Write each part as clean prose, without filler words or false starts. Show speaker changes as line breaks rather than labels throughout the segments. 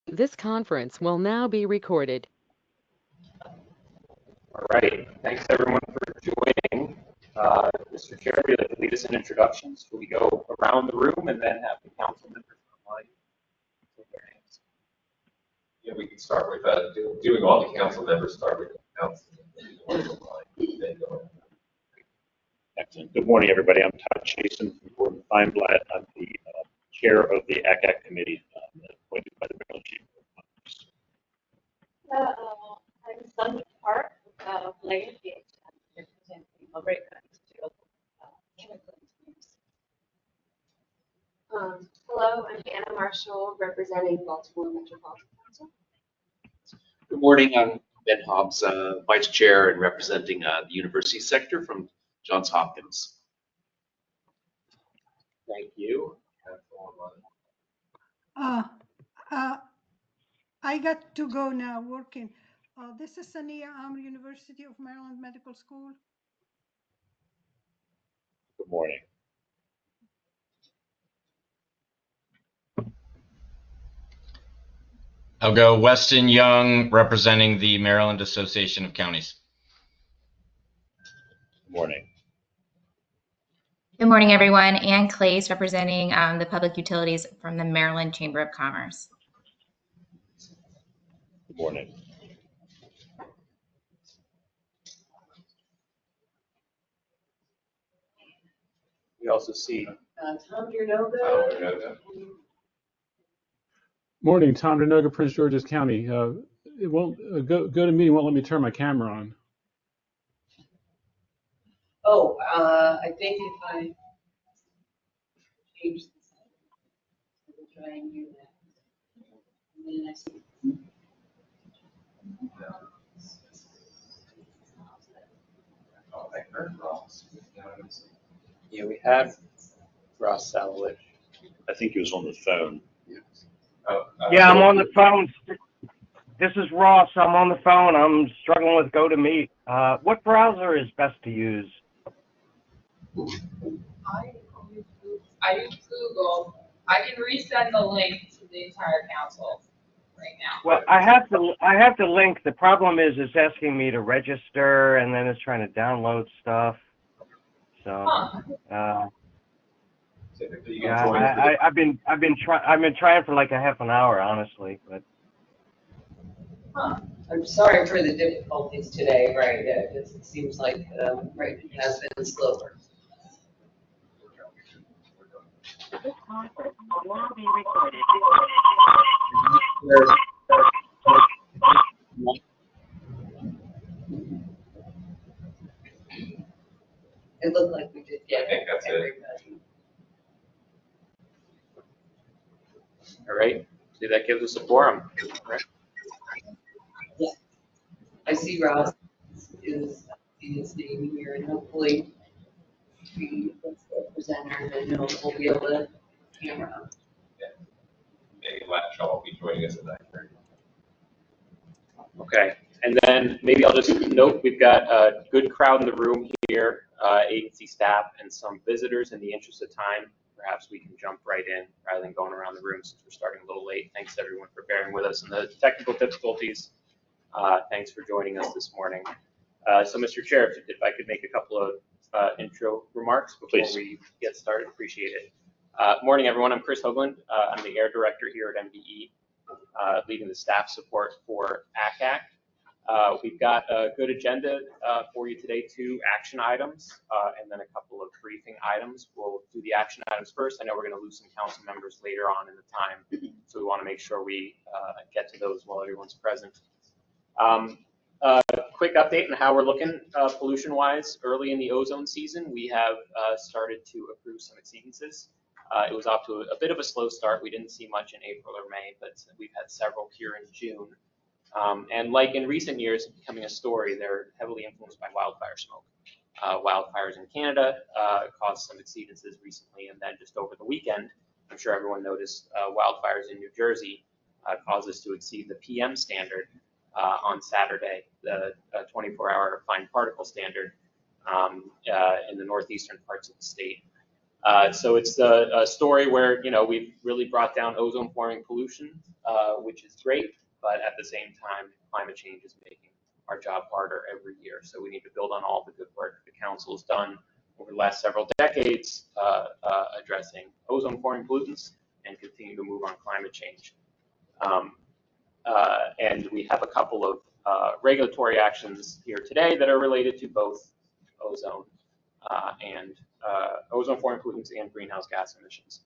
This conference will now be recorded.
All right, thanks everyone for joining. Mr. Chair, would you like to lead us in introductions? Will we go around the room and then have the council members online take their names?
Yeah, we can start with doing all the council members, start with the council.
Excellent. Good morning, everybody. I'm Todd Chasen from Gordon Feinblatt. I'm the chair of the AQCAC committee appointed by the Maryland Chamber of Commerce.
I'm Sandra Park of Leggett Gate, representing Albright County Chemical Engineers. Hello, I'm Anna Marshall, representing Baltimore Metropolitan Council.
Good morning, I'm Ben Hobbs, Vice Chair and representing the university sector from Johns Hopkins.
Thank you.
I got to go now working. This is Sania Amr, University of Maryland Medical School.
Good morning.
I'll go Weston Young, representing the Maryland Association of Counties.
Good morning.
Good morning, everyone. Ann Clays, representing the public utilities from the Maryland Chamber of Commerce.
Good morning.
We also see
Tom Durnoga.
Morning, Tom Durnoga, Prince George's County. It won't go to meeting. Won't let me turn my camera on.
Oh, I think if I change this, we'll try and do that. And then I see.
Oh, I heard Ross.
yeah, we had Ross Salowich.
I think he was on the phone.
Yeah, I'm on the phone. This is Ross. I'm on the phone. I'm struggling with GoToMeet. What browser is best to use?
I use Google. I can resend the link to the entire council right now.
Well, I have the link. The problem is it's asking me to register, and then it's trying to download stuff. So, yeah, I've been trying for like a half an hour, honestly, but.
I'm sorry for the difficulties today, right? It seems like right, it has been slower.
This conference will now be recorded.
It looked like we did get everybody.
All right, see, that gives us a quorum. Right?
Yeah, I see Ross is his name here, and hopefully we get the presenter, and we'll be able to camera up.
Maybe Shaw will be joining us at 9:30.
Okay, and then maybe I'll just note we've got a good crowd in the room here, agency staff and some visitors. In the interest of time, perhaps we can jump right in rather than going around the room since we're starting a little late. Thanks everyone for bearing with us in the technical difficulties. Thanks for joining us this morning. So Mr. Chair, if I could make a couple of intro remarks before we get started, appreciate it. Morning everyone, I'm Chris Hogland. I'm the Air Director here at MDE, leading the staff support for AQCAC. We've got a good agenda for you today, 2 action items and then a couple of briefing items. We'll do the action items first. I know we're going to lose some council members later on in the time, so we want to make sure we get to those while everyone's present. Quick update on how we're looking pollution-wise. Early in the ozone season, we have started to accrue some exceedances. It was off to a bit of a slow start. We didn't see much in April or May, but we've had several here in June. And like in recent years, becoming a story, they're heavily influenced by wildfire smoke. Wildfires in Canada caused some exceedances recently, and then just over the weekend, I'm sure everyone noticed wildfires in New Jersey caused us to exceed the PM standard on Saturday, the 24-hour fine particle standard in the northeastern parts of the state. So it's a story where, we've really brought down ozone forming pollution, which is great, but at the same time, climate change is making our job harder every year. So we need to build on all the good work the council has done over the last several decades addressing ozone forming pollutants and continue to move on climate change. And we have a couple of regulatory actions here today that are related to both ozone and ozone forming pollutants and greenhouse gas emissions.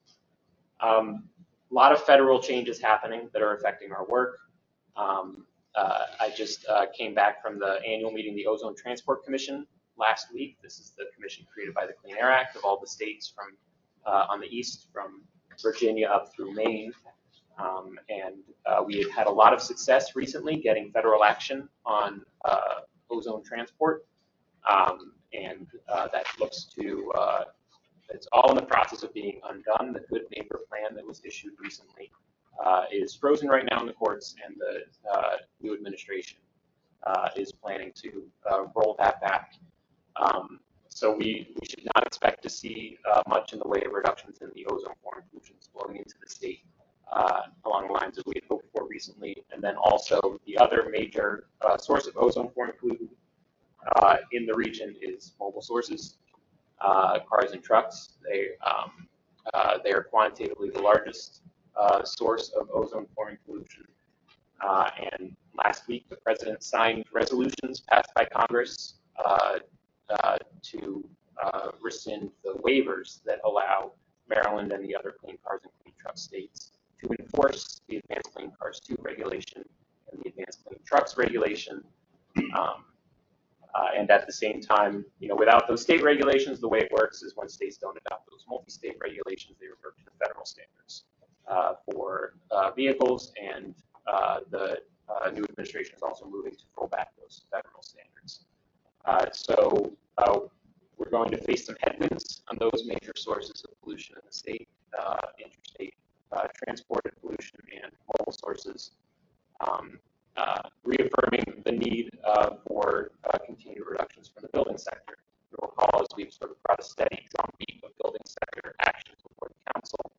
A lot of federal changes happening that are affecting our work. I just came back from the annual meeting of the Ozone Transport Commission last week. This is the commission created by the Clean Air Act of all the states from on the east, from Virginia up through Maine. We have had a lot of success recently getting federal action on ozone transport. That looks to, it's all in the process of being undone. The Good Neighbor Plan that was issued recently is frozen right now in the courts, and the new administration is planning to roll that back. So we should not expect to see much in the way of reductions in the ozone forming pollutions flowing into the state along the lines that we had hoped for recently. And then also the other major source of ozone forming pollutant in the region is mobile sources, cars and trucks. They are quantitatively the largest source of ozone forming pollution. And last week, the president signed resolutions passed by Congress to rescind the waivers that allow Maryland and the other Clean Cars and Clean Trucks states to enforce the Advanced Clean Cars 2 regulation and the Advanced Clean Trucks regulation. And at the same time, without those state regulations, the way it works is when states don't adopt those multi-state regulations, they revert to the federal standards for vehicles, and the new administration is also moving to roll back those federal standards. So we're going to face some headwinds on those major sources of pollution in the state, interstate transported pollution and mobile sources, reaffirming the need for continued reductions from the building sector. You'll recall, as we've sort of brought a steady drumbeat of building sector actions before the council,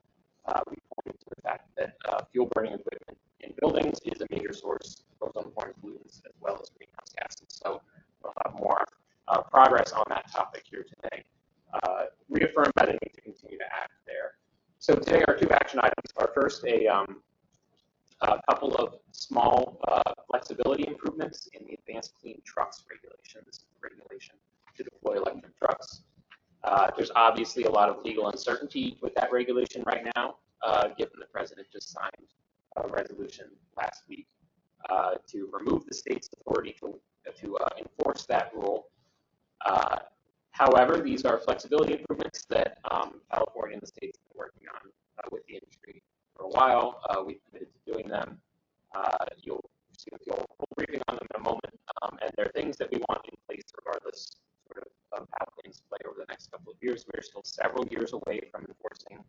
we pointed to the fact that fuel burning equipment in buildings is a major source of ozone forming pollutants as well as greenhouse gases. So we'll have more progress on that topic here today. Reaffirm that I need to continue to act there. So today our two action items are first a couple of small flexibility improvements in the Advanced Clean Trucks regulation. This is the regulation to deploy electric trucks. There's obviously a lot of legal uncertainty with that regulation right now, given the president just signed a resolution last week to remove the state's authority to enforce that rule. However, these are flexibility improvements that California and the states have been working on with the industry for a while. We've committed to doing them. You'll see a full briefing on them in a moment. And they're things that we want in place regardless sort of how things play over the next couple of years. We're still several years away from enforcing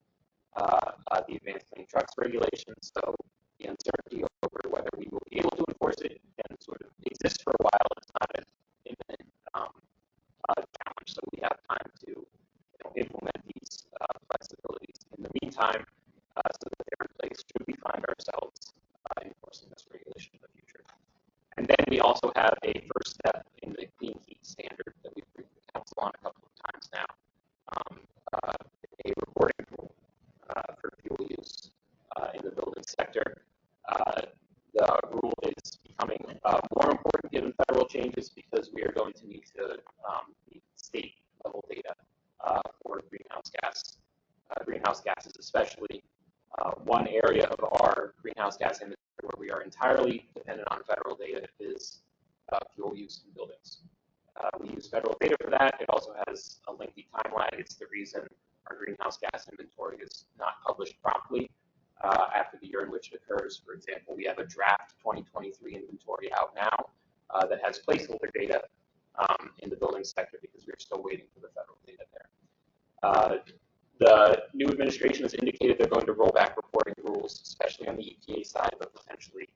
the Advanced Clean Trucks regulation. So the uncertainty over whether we will be able to enforce it can sort of exist for a while. It's not an imminent challenge. So we have time to implement these flexibilities in the meantime, so that they're in place should we find ourselves enforcing this regulation in the future. And then we also have a first step in the clean heat standard that we've briefed the council on a couple of times now, a reporting rule for fuel use in the building sector. The rule is becoming more important given federal changes because we are going to need to need state level data for greenhouse gases, especially. One area of our greenhouse gas inventory where we are entirely dependent on federal data is fuel use in buildings. We use federal data for that. It also has a lengthy time lag. It's the reason our greenhouse gas inventory is not published promptly after the year in which it occurs. For example, we have a draft 2023 inventory out now that has placeholder data in the building sector because we're still waiting for the federal data there. The new administration has indicated they're going to roll back reporting rules, especially on the EPA side, but potentially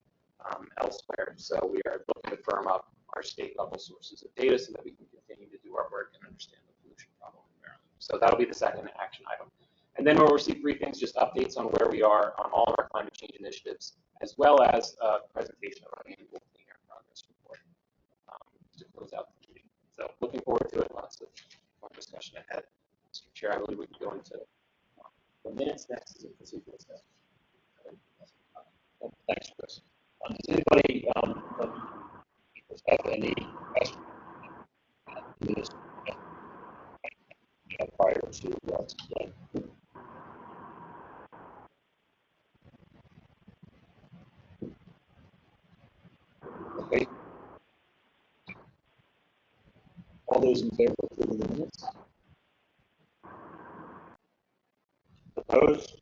elsewhere. So we are looking to firm up our state level sources of data so that we can continue to do our work and understand the pollution problem in Maryland. So that'll be the second action item. And then we'll receive briefings, just updates on where we are on all of our climate change initiatives, as well as a presentation of our annual Clean Air Progress Report to close out the meeting. So looking forward to it. Lots of fun discussion ahead. Mr. Chair, I believe we can go into the minutes next. Is a procedural stuff.
Thanks, Chris. Does anybody have any questions prior to okay. All those in favor of approving the minutes? Opposed?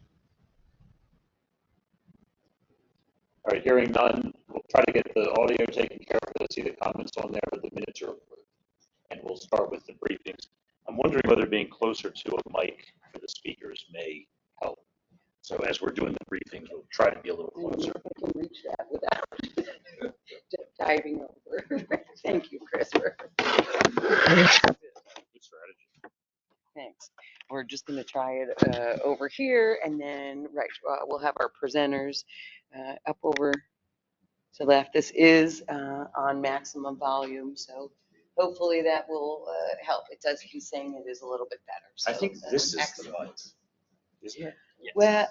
All right, hearing none, we'll try to get the audio taken care of. Let's see the comments on there, but the minutes are approved. And we'll start with the briefings. I'm wondering whether being closer to a mic for the speakers may help. So as we're doing the briefings, we'll try to be a little closer.
I can reach that without diving over. Thank you, Chris. Good
strategy.
Thanks. We're just going to try it over here, and then we'll have our presenters up over to the left. This is on maximum volume, so hopefully that will help. It does keep saying it is a little bit better. So
I think this is the mic, isn't it?
Yes. Well,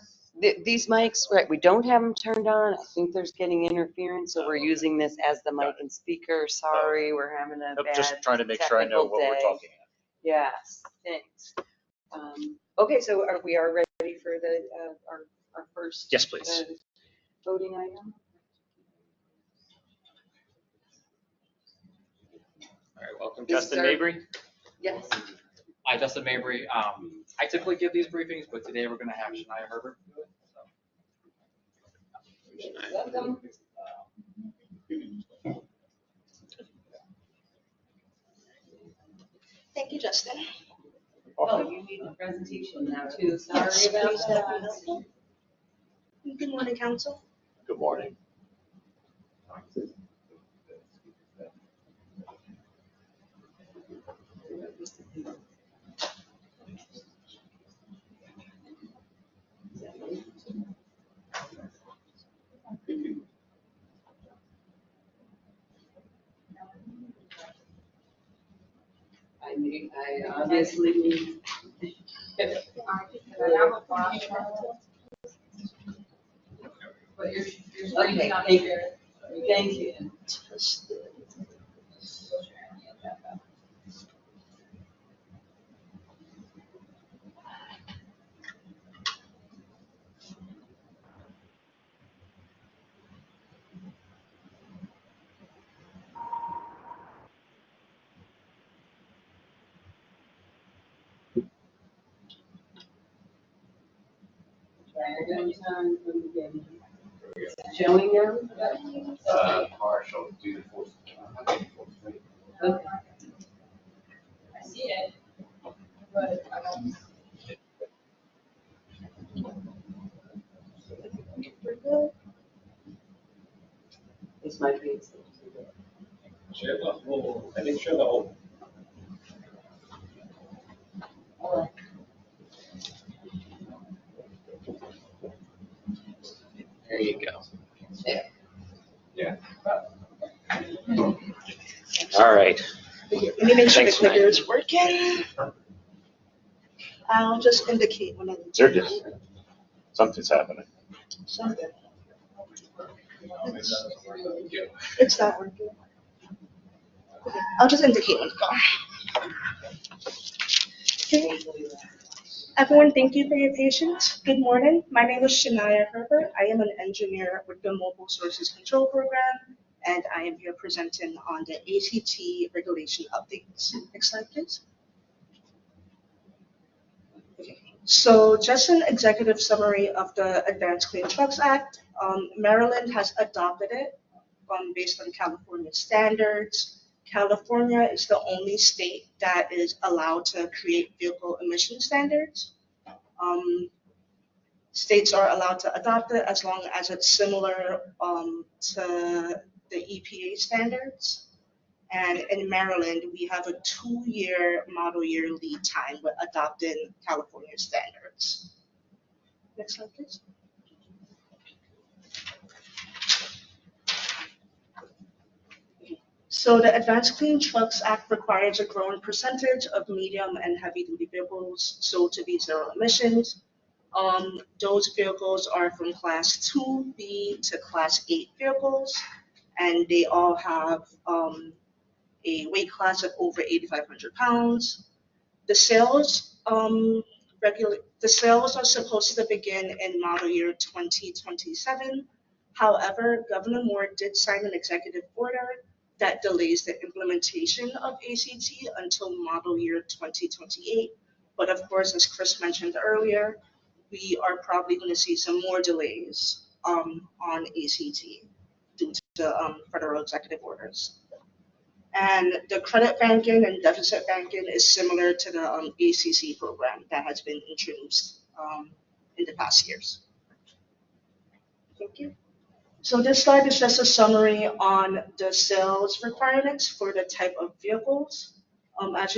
these mics, right, we don't have them turned on. I think there's getting interference, so we're using this as the mic and speaker. Sorry, we're having a bad
just trying to make sure I know what we're talking about.
Yes, thanks. Okay, so we are ready for our first
yes, please.
Voting item.
All right, welcome, Justin Mabry.
Yes.
Hi, Justin Mabry. I typically give these briefings, but today we're going to have Shania Herbert do it.
Welcome.
Thank you, Justin.
Oh, you need the presentation now too. Sorry
Yes,
about
please,
that.
that'd be helpful. Good morning, Council.
Good morning.
I obviously need.
Can I have a flash? But you're
Okay,
on
thank
here.
you. Thank you. Showing them?
Partial due to force.
Okay.
I see it. But I don't.
This might be.
Share the whole, I think share the whole.
All right.
There you go.
There.
Yeah.
All right.
Let me make sure the
Thanks,
clicker is working. I'll just indicate when it's
Something's happening.
something. It's not working. Okay, I'll just indicate when it's gone. Okay. Everyone, thank you for your patience. Good morning. My name is Shania Herbert. I am an engineer with the Mobile Sources Control Program, and I am here presenting on the ACT regulation updates. Next slide, please. Okay. So just an executive summary of the Advanced Clean Trucks Act. Maryland has adopted it based on California standards. California is the only state that is allowed to create vehicle emission standards. States are allowed to adopt it as long as it's similar to the EPA standards. And in Maryland, we have a 2-year model year lead time with adopting California standards. Next slide, please. So the Advanced Clean Trucks Act requires a growing percentage of medium and heavy duty vehicles sold to be zero emissions. Those vehicles are from class 2B to class 8 vehicles, and they all have a weight class of over 8,500 pounds. The sales are supposed to begin in model year 2027. However, Governor Moore did sign an executive order that delays the implementation of ACT until model year 2028. But of course, as Chris mentioned earlier, we are probably going to see some more delays on ACT due to federal executive orders. And the credit banking and deficit banking is similar to the ACC program that has been introduced in the past years. Thank you. So this slide is just a summary on the sales requirements for the type of vehicles. As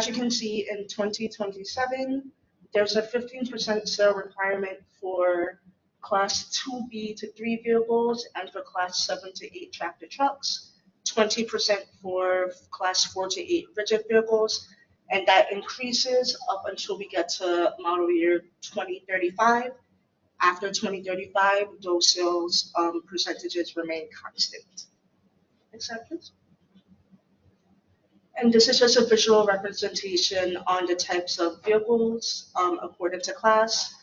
you can see, in 2027, there's a 15% sale requirement for class 2B to 3 vehicles and for class 7 to 8 tractor trucks, 20% for class 4 to 8 rigid vehicles, and that increases up until we get to model year 2035. After 2035, those sales percentages remain constant. Next slide, please. And this is just a visual representation on the types of vehicles according to class.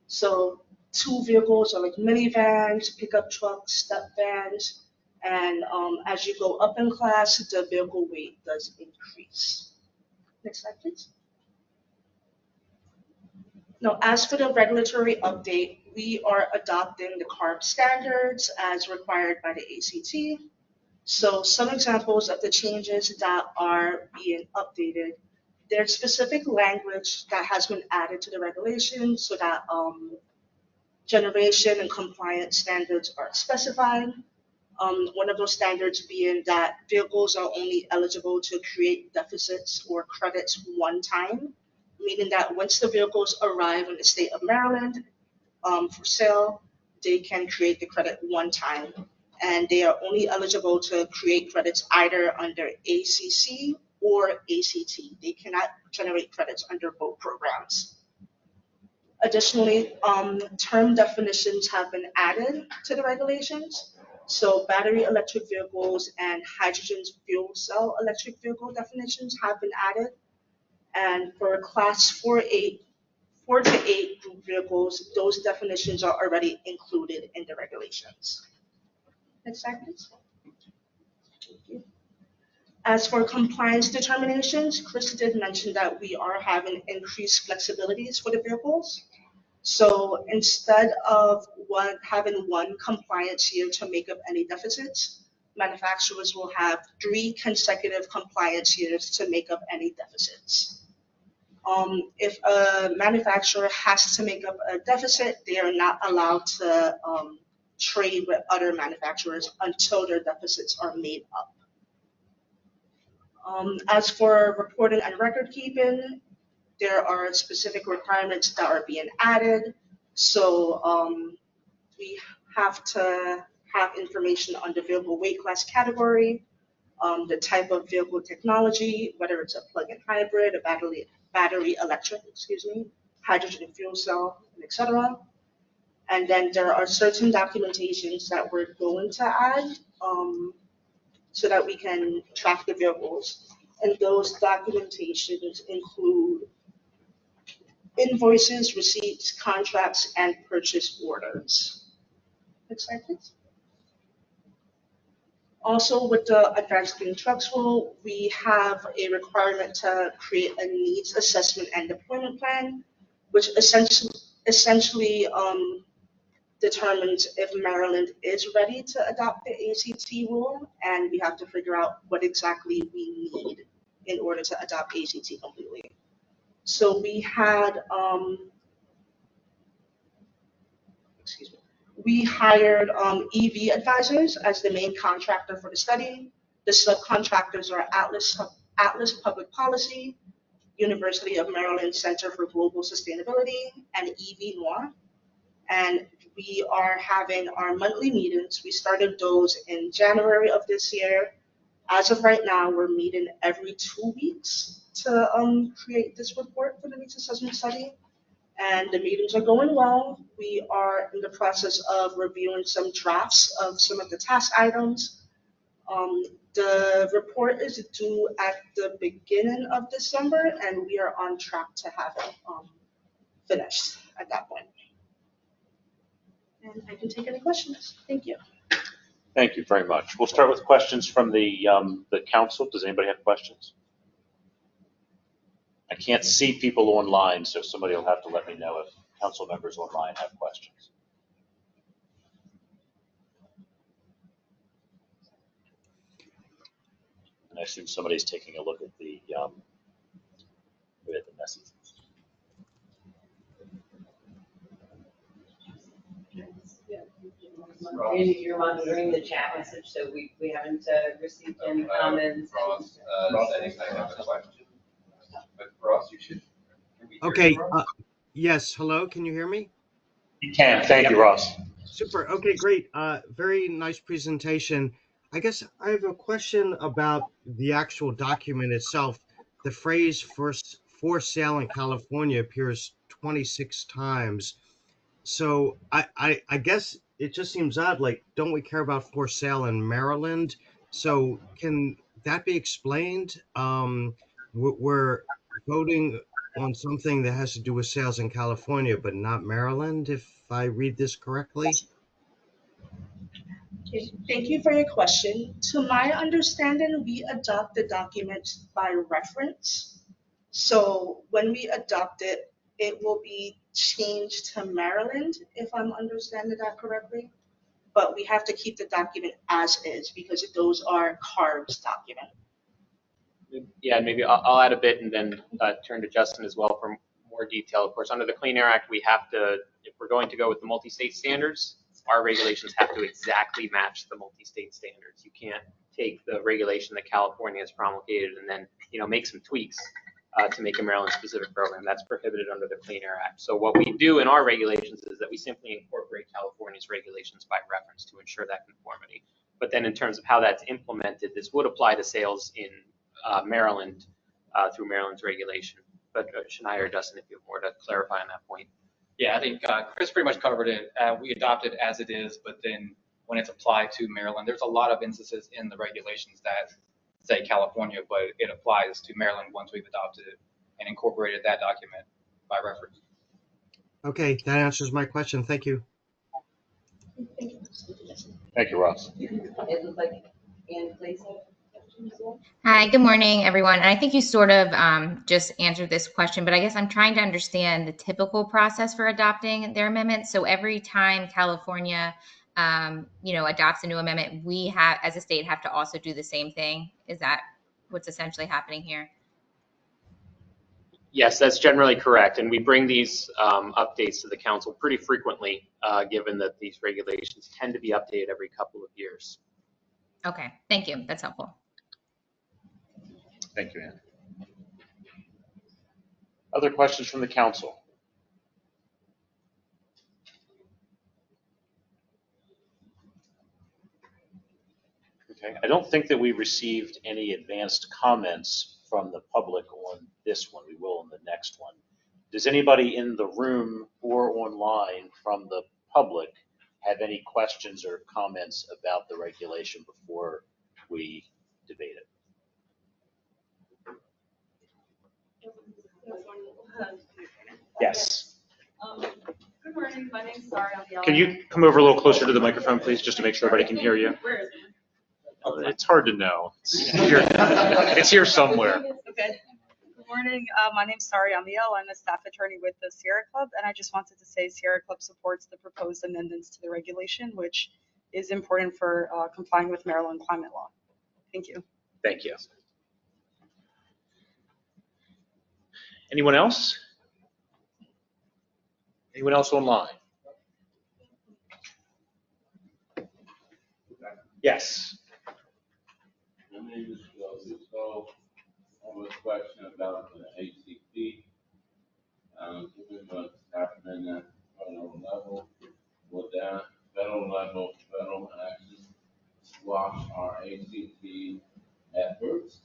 So 2 vehicles are like minivans, pickup trucks, step vans, and as you go up in class, the vehicle weight does increase. Next slide, please. Now, as for the regulatory update, we are adopting the CARB standards as required by the ACT. So some examples of the changes that are being updated, there's specific language that has been added to the regulation so that generation and compliance standards are specified. One of those standards being that vehicles are only eligible to create deficits or credits one time, meaning that once the vehicles arrive in the state of Maryland for sale, they can create the credit one time. And they are only eligible to create credits either under ACC or ACT. They cannot generate credits under both programs. Additionally, term definitions have been added to the regulations. So battery electric vehicles and hydrogen fuel cell electric vehicle definitions have been added. And for class 4 to 8 group vehicles, those definitions are already included in the regulations. Next slide, please. Thank you. As for compliance determinations, Chris did mention that we are having increased flexibilities for the vehicles. So instead of having one compliance year to make up any deficits, manufacturers will have 3 consecutive compliance years to make up any deficits. If a manufacturer has to make up a deficit, they are not allowed to trade with other manufacturers until their deficits are made up. As for reporting and record keeping, there are specific requirements that are being added. So we have to have information on the vehicle weight class category, the type of vehicle technology, whether it's a plug-in hybrid, a battery electric, hydrogen fuel cell, etc. And then there are certain documentations that we're going to add so that we can track the vehicles. And those documentations include invoices, receipts, contracts, and purchase orders. Next slide, please. Also, with the Advanced Clean Trucks rule, we have a requirement to create a needs assessment and deployment plan, which essentially determines if Maryland is ready to adopt the ACT rule, and we have to figure out what exactly we need in order to adopt ACT completely. So we had, we hired EV advisors as the main contractor for the study. The subcontractors are Atlas Public Policy, University of Maryland Center for Global Sustainability, and EV Noir. And we are having our monthly meetings. We started those in January of this year. As of right now, we're meeting every 2 weeks to create this report for the needs assessment study. And the meetings are going well. We are in the process of reviewing some drafts of some of the task items. The report is due at the beginning of December, and we are on track to have it finished at that point. And I can take any questions. Thank you.
Thank you very much. We'll start with questions from the council. Does anybody have questions? I can't see people online, so somebody will have to let me know if council members online have questions. And I assume somebody's taking a look at the messages.
You're monitoring the chat message, so we haven't received any comments.
Ross, I have a question. But Ross, you should.
Okay. Yes. Hello. Can you hear me?
You can. Thank you, Ross.
Super. Okay. Great. Very nice presentation. I guess I have a question about the actual document itself. The phrase for sale in California appears 26 times. So I guess it just seems odd. Like, don't we care about for sale in Maryland? So can that be explained? We're voting on something that has to do with sales in California, but not Maryland, if I read this correctly?
Okay, thank you for your question. To my understanding, we adopt the documents by reference. So when we adopt it, it will be changed to Maryland, if I'm understanding that correctly. But we have to keep the document as is because those are CARB's document.
Yeah, maybe I'll add a bit and then turn to Justin as well for more detail. Of course, under the Clean Air Act, we have to, if we're going to go with the multi-state standards, our regulations have to exactly match the multi-state standards. You can't take the regulation that California has promulgated and then, make some tweaks to make a Maryland-specific program. That's prohibited under the Clean Air Act. So what we do in our regulations is that we simply incorporate California's regulations by reference to ensure that conformity. But then in terms of how that's implemented, this would apply to sales in Maryland through Maryland's regulation. But Shania or Justin, if you have more to clarify on that point.
Yeah, I think Chris pretty much covered it. We adopt it as it is, but then when it's applied to Maryland, there's a lot of instances in the regulations that say California, but it applies to Maryland once we've adopted it and incorporated that document by reference.
Okay, that answers my question. Thank you.
Thank you, Ross.
It looks like Ann Place had a question as well.
Hi, good morning, everyone. And I think you sort of just answered this question, but I guess I'm trying to understand the typical process for adopting their amendments. So every time California, adopts a new amendment, we have, as a state, have to also do the same thing. Is that what's essentially happening here?
Yes, that's generally correct. And we bring these updates to the council pretty frequently, given that these regulations tend to be updated every couple of years.
Okay, thank you. That's helpful.
Thank you, Ann. Other questions from the council? Okay, I don't think that we received any advanced comments from the public on this one. We will on the next one. Does anybody in the room or online from the public have any questions or comments about the regulation before we debate it? Yes.
Good morning. My name's Sari.
Can you come over a little closer to the microphone, please, just to make sure everybody can hear you?
Where is it?
It's hard to know. It's here somewhere.
Okay. Good morning. My name's Sari Amiel. I'm a staff attorney with the Sierra Club, and I just wanted to say Sierra Club supports the proposed amendments to the regulation, which is important for complying with Maryland climate law. Thank you.
Thank you. Anyone else? Anyone else online?
Yes.
name is Rzole. I have a question about the ACP. Given what's happening at federal level, will that federal action squash our ACP efforts?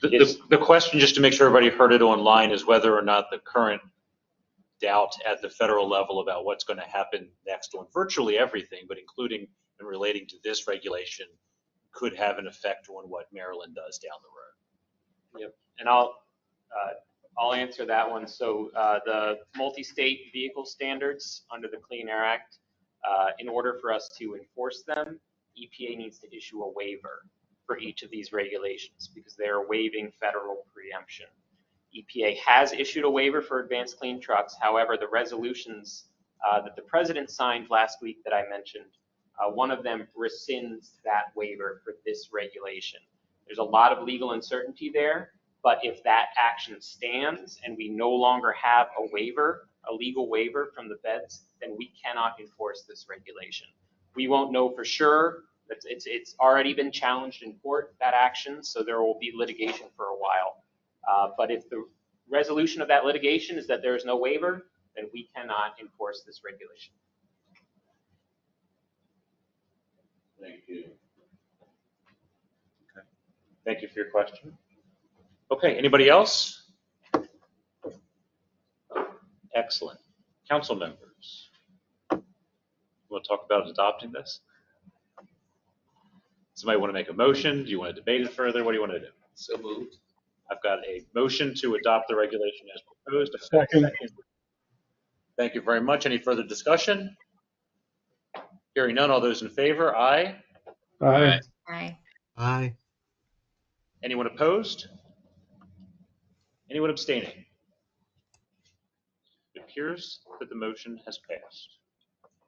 The question, just to make sure everybody heard it online, is whether or not the current doubt at the federal level about what's going to happen next on virtually everything, but including and relating to this regulation, could have an effect on what Maryland does down the road.
Yep, and I'll answer that one. So the multi-state vehicle standards under the Clean Air Act, in order for us to enforce them, EPA needs to issue a waiver for each of these regulations because they are waiving federal preemption. EPA has issued a waiver for advanced clean trucks. However, the resolutions that the president signed last week that I mentioned, one of them rescinds that waiver for this regulation. There's a lot of legal uncertainty there, but if that action stands and we no longer have a waiver, a legal waiver from the feds, then we cannot enforce this regulation. We won't know for sure. It's already been challenged in court, that action, so there will be litigation for a while. But if the resolution of that litigation is that there is no waiver, then we cannot enforce this regulation.
Thank you.
Okay. Thank you for your question. Okay, anybody else? Excellent. Council members, you want to talk about adopting this? Somebody want to make a motion? Do you want to debate it further? What do you want to do?
So moved.
I've got a motion to adopt the regulation as proposed.
Second.
Thank you very much. Any further discussion? Hearing none, all those in favor, aye.
Aye.
Aye.
Aye.
Anyone opposed? Anyone abstaining? It appears that the motion has passed.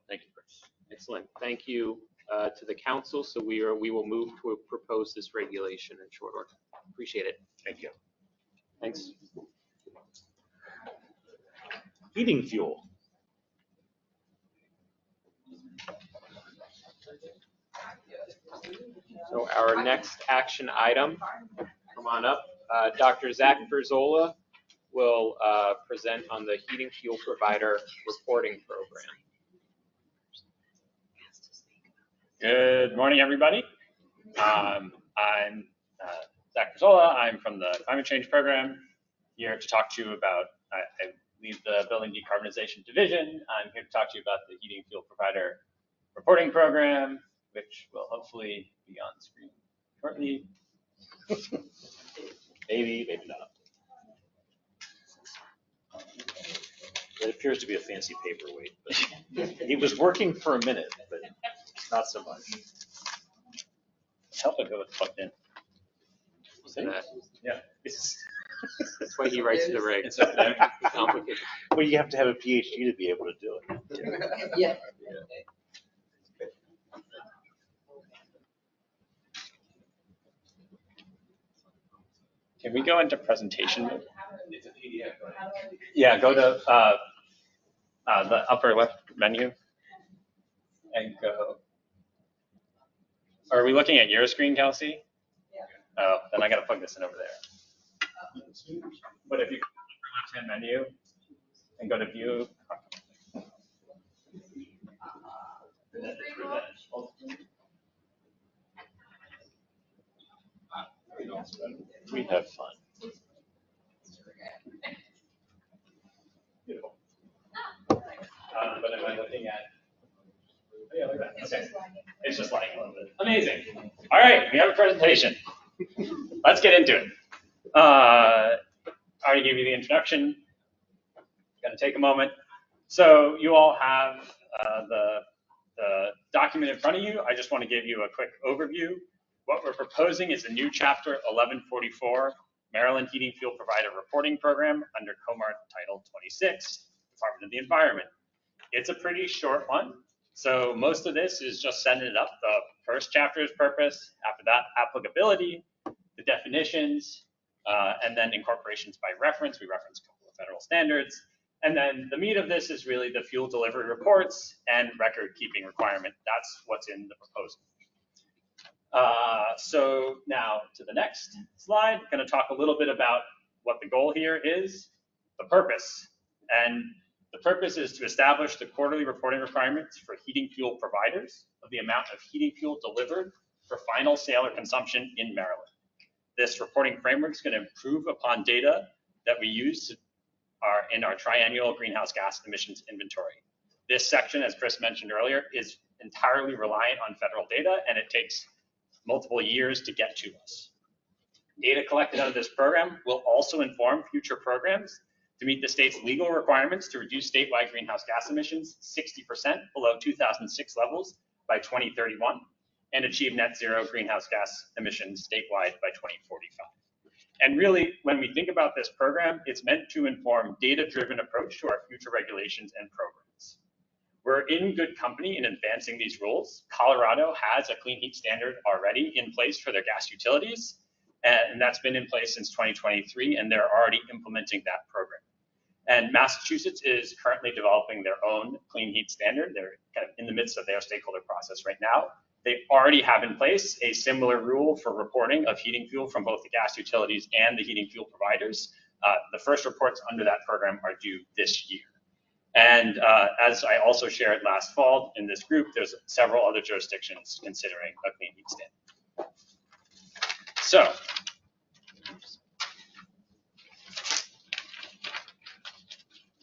Thank you, Chris.
Excellent. Thank you to the council. So we will move to propose this regulation in short order. Appreciate it.
Thank you.
Thanks.
Heating fuel.
So our next action item, come on up, Dr. Zach Rzole will present on the heating fuel provider reporting program.
Good morning, everybody. I'm Zach Rzole. I'm from the Climate Change Program, here to talk to you about, I lead the Building Decarbonization Division. I'm here to talk to you about the Heating Fuel Provider Reporting Program, which will hopefully be on screen shortly.
Maybe, maybe not. It appears to be a fancy paperweight, but it was working for a minute, but not so much.
Help it go with plugged in.
See?
Yeah.
That's why he writes the regs.
It's okay.
Complicated.
Well, you have to have a PhD to be able to do it.
Yeah.
Can we go into presentation mode? It's a PDF, right? Yeah, go to the upper left menu and go. Are we looking at your screen, Kelsey? Yeah. Oh, then I got to plug this in over there. But if you go to the left-hand menu and go to view.
We have fun.
Beautiful. But am I looking at? Oh, yeah, look at that. Okay. It's just lagging a little bit. Amazing. All right, we have a presentation. Let's get into it. I already gave you the introduction. Going to take a moment. So you all have the document in front of you. I just want to give you a quick overview. What we're proposing is a new chapter 1144, Maryland Heating Fuel Provider Reporting Program under COMAR Title 26, Department of the Environment. It's a pretty short one. So most of this is just setting it up. The first chapter's purpose, after that, applicability, the definitions, and then incorporations by reference. We reference a couple of federal standards. And then the meat of this is really the fuel delivery reports and record keeping requirement. That's what's in the proposal. So now to the next slide, going to talk a little bit about what the goal here is, the purpose. And the purpose is to establish the quarterly reporting requirements for heating fuel providers of the amount of heating fuel delivered for final sale or consumption in Maryland. This reporting framework is going to improve upon data that we use in our triennial greenhouse gas emissions inventory. This section, as Chris mentioned earlier, is entirely reliant on federal data, and it takes multiple years to get to us. Data collected out of this program will also inform future programs to meet the state's legal requirements to reduce statewide greenhouse gas emissions 60% below 2006 levels by 2031 and achieve net zero greenhouse gas emissions statewide by 2045. And really, when we think about this program, it's meant to inform data-driven approach to our future regulations and programs. We're in good company in advancing these rules. Colorado has a clean heat standard already in place for their gas utilities, and that's been in place since 2023, and they're already implementing that program. And Massachusetts is currently developing their own clean heat standard. They're kind of in the midst of their stakeholder process right now. They already have in place a similar rule for reporting of heating fuel from both the gas utilities and the heating fuel providers. The first reports under that program are due this year. And as I also shared last fall in this group, there's several other jurisdictions considering a clean heat standard. So,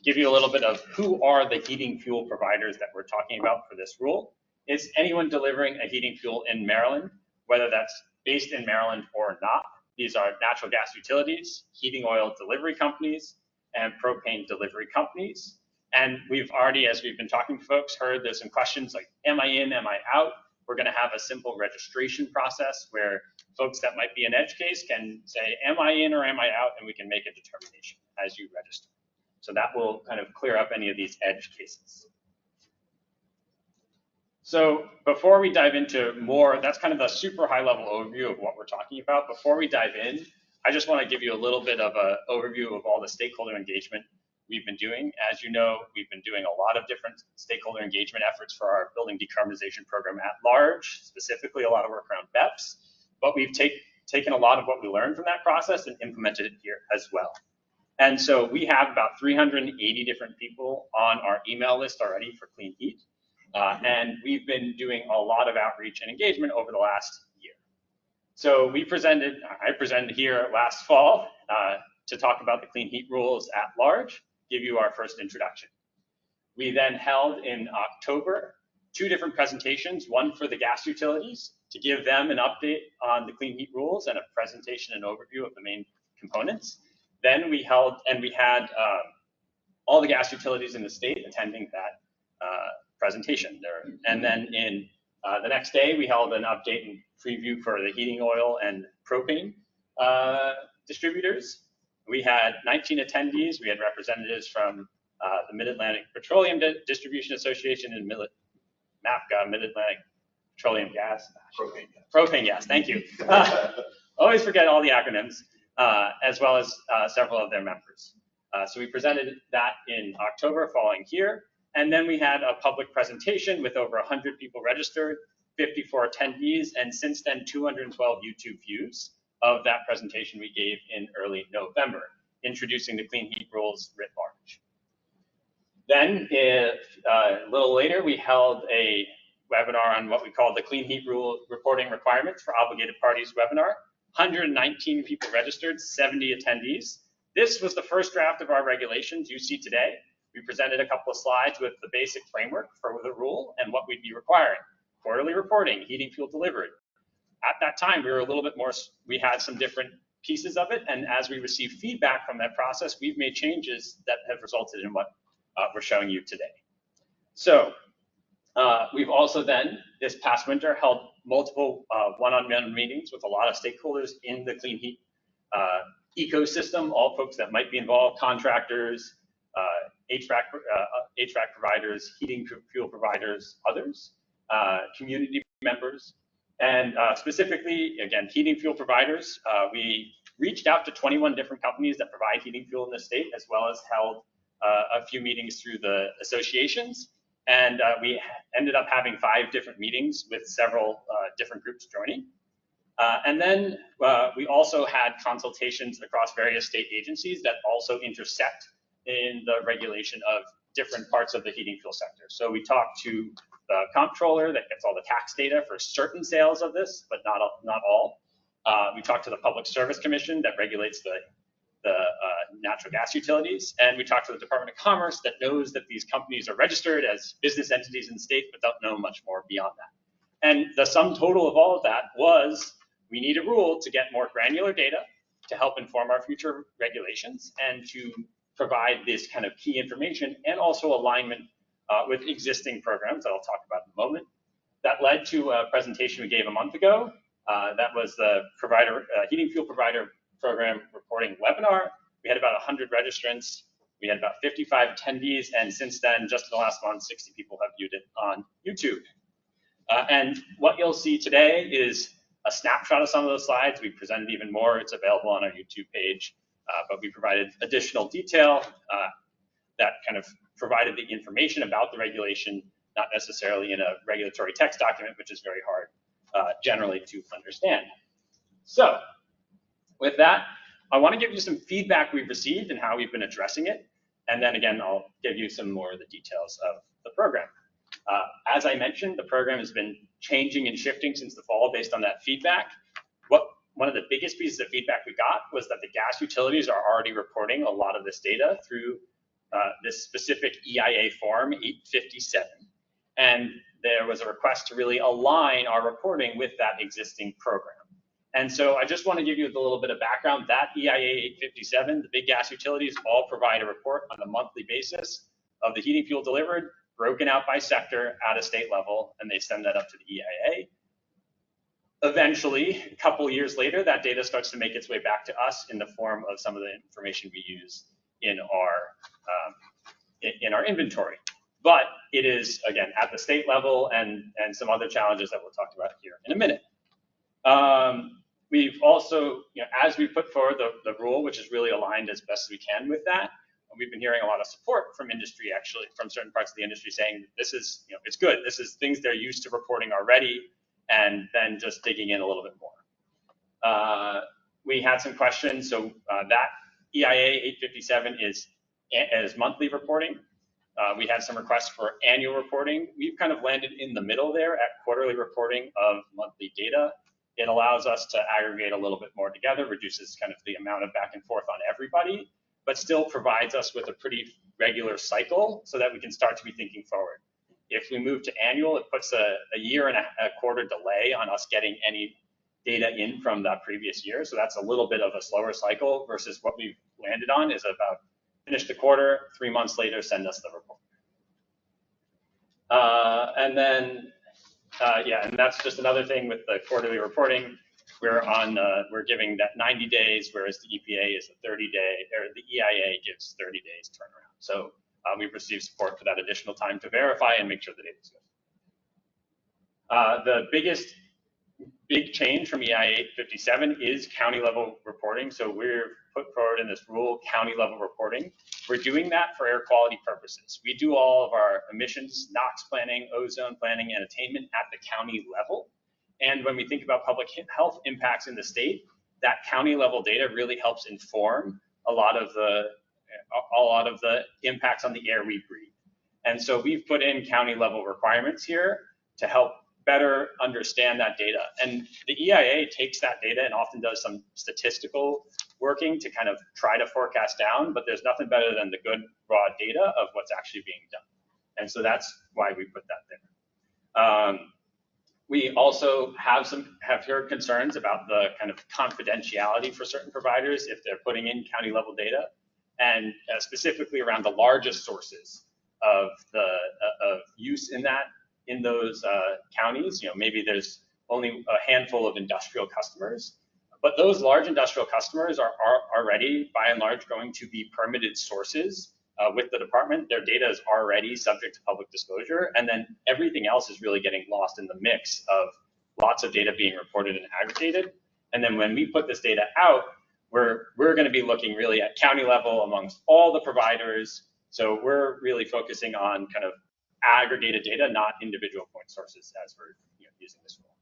give you a little bit of who are the heating fuel providers that we're talking about for this rule. It's anyone delivering a heating fuel in Maryland, whether that's based in Maryland or not. These are natural gas utilities, heating oil delivery companies, and propane delivery companies. And we've already, as we've been talking to folks, heard there's some questions like, am I in, am I out? We're going to have a simple registration process where folks that might be an edge case can say, am I in or am I out? And we can make a determination as you register. So that will kind of clear up any of these edge cases. So before we dive into more, that's kind of the super high level overview of what we're talking about. Before we dive in, I just want to give you a little bit of an overview of all the stakeholder engagement we've been doing. As you know, we've been doing a lot of different stakeholder engagement efforts for our building decarbonization program at large, specifically a lot of work around BEPS, but we've taken a lot of what we learned from that process and implemented it here as well. And so we have about 380 different people on our email list already for Clean Heat. And we've been doing a lot of outreach and engagement over the last year. So I presented here last fall to talk about the clean heat rules at large, give you our first introduction. We then held in October 2 different presentations, one for the gas utilities to give them an update on the clean heat rules and a presentation and overview of the main components. Then we held, and we had all the gas utilities in the state attending that presentation there. And then in the next day, we held an update and preview for the heating oil and propane distributors. We had 19 attendees. We had representatives from the Mid-Atlantic Petroleum Distribution Association and MAPCA, Mid-Atlantic Petroleum Gas. Propane gas, thank you. Always forget all the acronyms, as well as several of their members. So we presented that in October following here. And then we had a public presentation with over 100 people registered, 54 attendees, and since then 212 YouTube views of that presentation we gave in early November, introducing the clean heat rules writ large. Then a little later, we held a webinar on what we call the clean heat rule reporting requirements for obligated parties webinar. 119 people registered, 70 attendees. This was the first draft of our regulations you see today. We presented a couple of slides with the basic framework for the rule and what we'd be requiring. Quarterly reporting, heating fuel delivered. At that time, we were a little bit more, we had some different pieces of it, and as we received feedback from that process, we've made changes that have resulted in what we're showing you today. So we've also then, this past winter, held multiple one-on-one meetings with a lot of stakeholders in the clean heat ecosystem, all folks that might be involved, contractors, HVAC providers, heating fuel providers, others, community members, and specifically, again, heating fuel providers. We reached out to 21 different companies that provide heating fuel in the state, as well as held a few meetings through the associations. And we ended up having 5 different meetings with several different groups joining. And then we also had consultations across various state agencies that also intersect in the regulation of different parts of the heating fuel sector. So we talked to the comptroller that gets all the tax data for certain sales of this, but not all. We talked to the Public Service Commission that regulates the natural gas utilities, and we talked to the Department of Commerce that knows that these companies are registered as business entities in the state, but don't know much more beyond that. And the sum total of all of that was we need a rule to get more granular data to help inform our future regulations and to provide this kind of key information and also alignment with existing programs that I'll talk about in a moment. That led to a presentation we gave a month ago. That was the heating fuel provider program reporting webinar. We had about 100 registrants. We had about 55 attendees, and since then, just in the last month, 60 people have viewed it on YouTube. And what you'll see today is a snapshot of some of those slides. We presented even more. It's available on our YouTube page, but we provided additional detail that kind of provided the information about the regulation, not necessarily in a regulatory text document, which is very hard generally to understand. So with that, I want to give you some feedback we've received and how we've been addressing it. And then again, I'll give you some more of the details of the program. As I mentioned, the program has been changing and shifting since the fall based on that feedback. One of the biggest pieces of feedback we got was that the gas utilities are already reporting a lot of this data through this specific EIA form 857. And there was a request to really align our reporting with that existing program. And so I just want to give you a little bit of background. That EIA 857, the big gas utilities all provide a report on a monthly basis of the heating fuel delivered, broken out by sector at a state level, and they send that up to the EIA. Eventually, a couple years later, that data starts to make its way back to us in the form of some of the information we use in our inventory. But it is, again, at the state level and some other challenges that we'll talk about here in a minute. We've also, as we put forward the rule, which is really aligned as best as we can with that, we've been hearing a lot of support from industry, actually, from certain parts of the industry saying this is, it's good. This is things they're used to reporting already, and then just digging in a little bit more. We had some questions. So that EIA 857 is monthly reporting. We had some requests for annual reporting. We've kind of landed in the middle there at quarterly reporting of monthly data. It allows us to aggregate a little bit more together, reduces kind of the amount of back and forth on everybody, but still provides us with a pretty regular cycle so that we can start to be thinking forward. If we move to annual, it puts a year and a quarter delay on us getting any data in from that previous year. So that's a little bit of a slower cycle versus what we've landed on is about finish the quarter, 3 months later, send us the report. And then, and that's just another thing with the quarterly reporting. We're giving that 90 days, whereas the EPA is a 30-day, or the EIA gives 30 days turnaround. So we've received support for that additional time to verify and make sure the data is good. The biggest big change from EIA 857 is county level reporting. So we're put forward in this rule county level reporting. We're doing that for air quality purposes. We do all of our emissions, NOx planning, ozone planning, and attainment at the county level. And when we think about public health impacts in the state, that county level data really helps inform a lot of the impacts on the air we breathe. And so we've put in county level requirements here to help better understand that data. And the EIA takes that data and often does some statistical working to kind of try to forecast down, but there's nothing better than the good raw data of what's actually being done. And so that's why we put that there. We also have heard concerns about the kind of confidentiality for certain providers if they're putting in county level data, and specifically around the largest sources of use in those counties. Maybe there's only a handful of industrial customers, but those large industrial customers are already, by and large, going to be permitted sources with the department. Their data is already subject to public disclosure, and then everything else is really getting lost in the mix of lots of data being reported and aggregated. And then when we put this data out, we're going to be looking really at county level amongst all the providers. So we're really focusing on kind of aggregated data, not individual point sources as we're using this rule.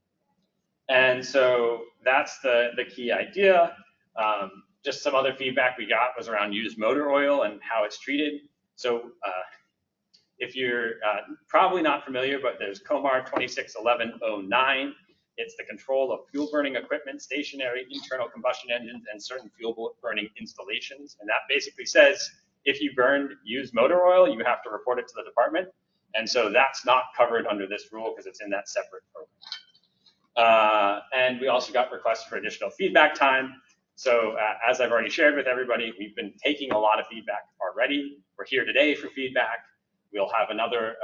And so that's the key idea. Just some other feedback we got was around used motor oil and how it's treated. So if you're probably not familiar, but there's COMAR 261109. It's the control of fuel burning equipment, stationary internal combustion engines, and certain fuel burning installations. And that basically says if you burned used motor oil, you have to report it to the department. And so that's not covered under this rule because it's in that separate program. And we also got requests for additional feedback time. So as I've already shared with everybody, we've been taking a lot of feedback already. We're here today for feedback. We'll have another,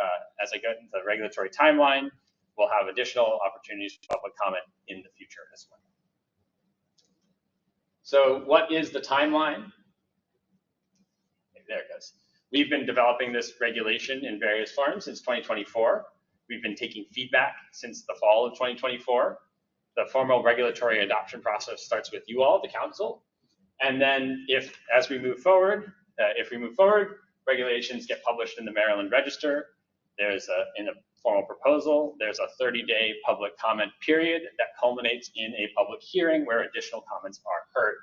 as I get into the regulatory timeline, we'll have additional opportunities for public comment in the future as well. So what is the timeline? There it goes. We've been developing this regulation in various forms since 2024. We've been taking feedback since the fall of 2024. The formal regulatory adoption process starts with you all, the council. And then as we move forward, regulations get published in the Maryland Register. There's in a formal proposal, there's a 30-day public comment period that culminates in a public hearing where additional comments are heard.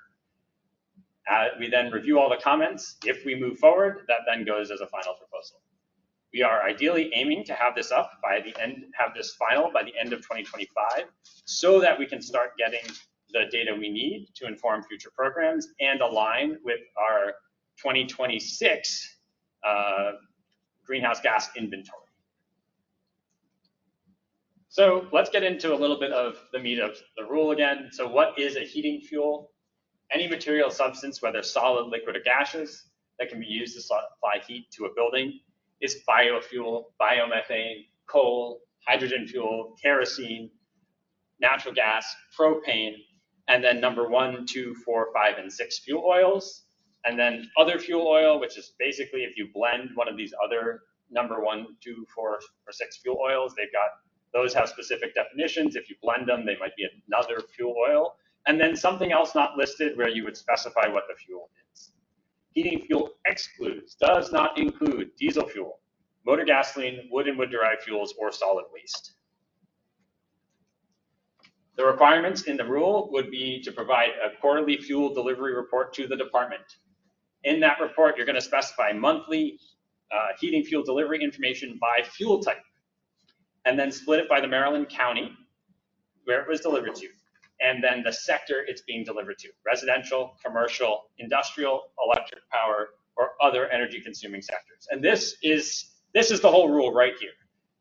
We then review all the comments. If we move forward, that then goes as a final proposal. We are ideally aiming to have this up by the end, have this final by the end of 2025, so that we can start getting the data we need to inform future programs and align with our 2026 greenhouse gas inventory. So let's get into a little bit of the meat of the rule again. So what is a heating fuel? Any material substance, whether solid, liquid, or gaseous, that can be used to supply heat to a building is biofuel, biomethane, coal, hydrogen fuel, kerosene, natural gas, propane, and then number 1, 2, 4, 5, and 6 fuel oils. And then other fuel oil, which is basically if you blend one of these other number 1, 2, 4, or 6 fuel oils, those have specific definitions. If you blend them, they might be another fuel oil. And then something else not listed where you would specify what the fuel is. Heating fuel excludes, does not include diesel fuel, motor gasoline, wood and wood-derived fuels, or solid waste. The requirements in the rule would be to provide a quarterly fuel delivery report to the department. In that report, you're going to specify monthly heating fuel delivery information by fuel type, and then split it by the Maryland county where it was delivered to, and then the sector it's being delivered to: residential, commercial, industrial, electric power, or other energy consuming sectors. And this is the whole rule right here.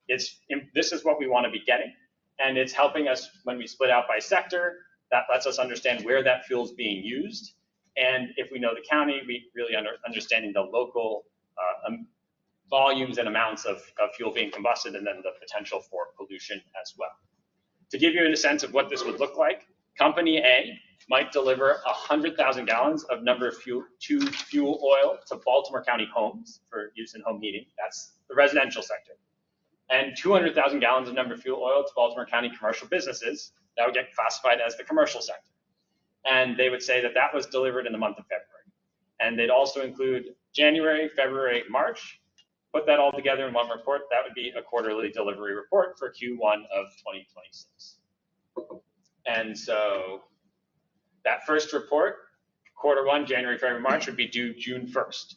This is what we want to be getting, and it's helping us when we split out by sector. That lets us understand where that fuel is being used, and if we know the county, we really understanding the local volumes and amounts of fuel being combusted, and then the potential for pollution as well. To give you a sense of what this would look like, Company A might deliver 100,000 gallons of number 2 fuel oil to Baltimore County homes for use in home heating. That's the residential sector. And 200,000 gallons of number fuel oil to Baltimore County commercial businesses. That would get classified as the commercial sector. And they would say that that was delivered in the month of February. And they'd also include January, February, March. Put that all together in one report. That would be a quarterly delivery report for Q1 of 2026. And so that first report, quarter 1, January, February, March, would be due June 1st.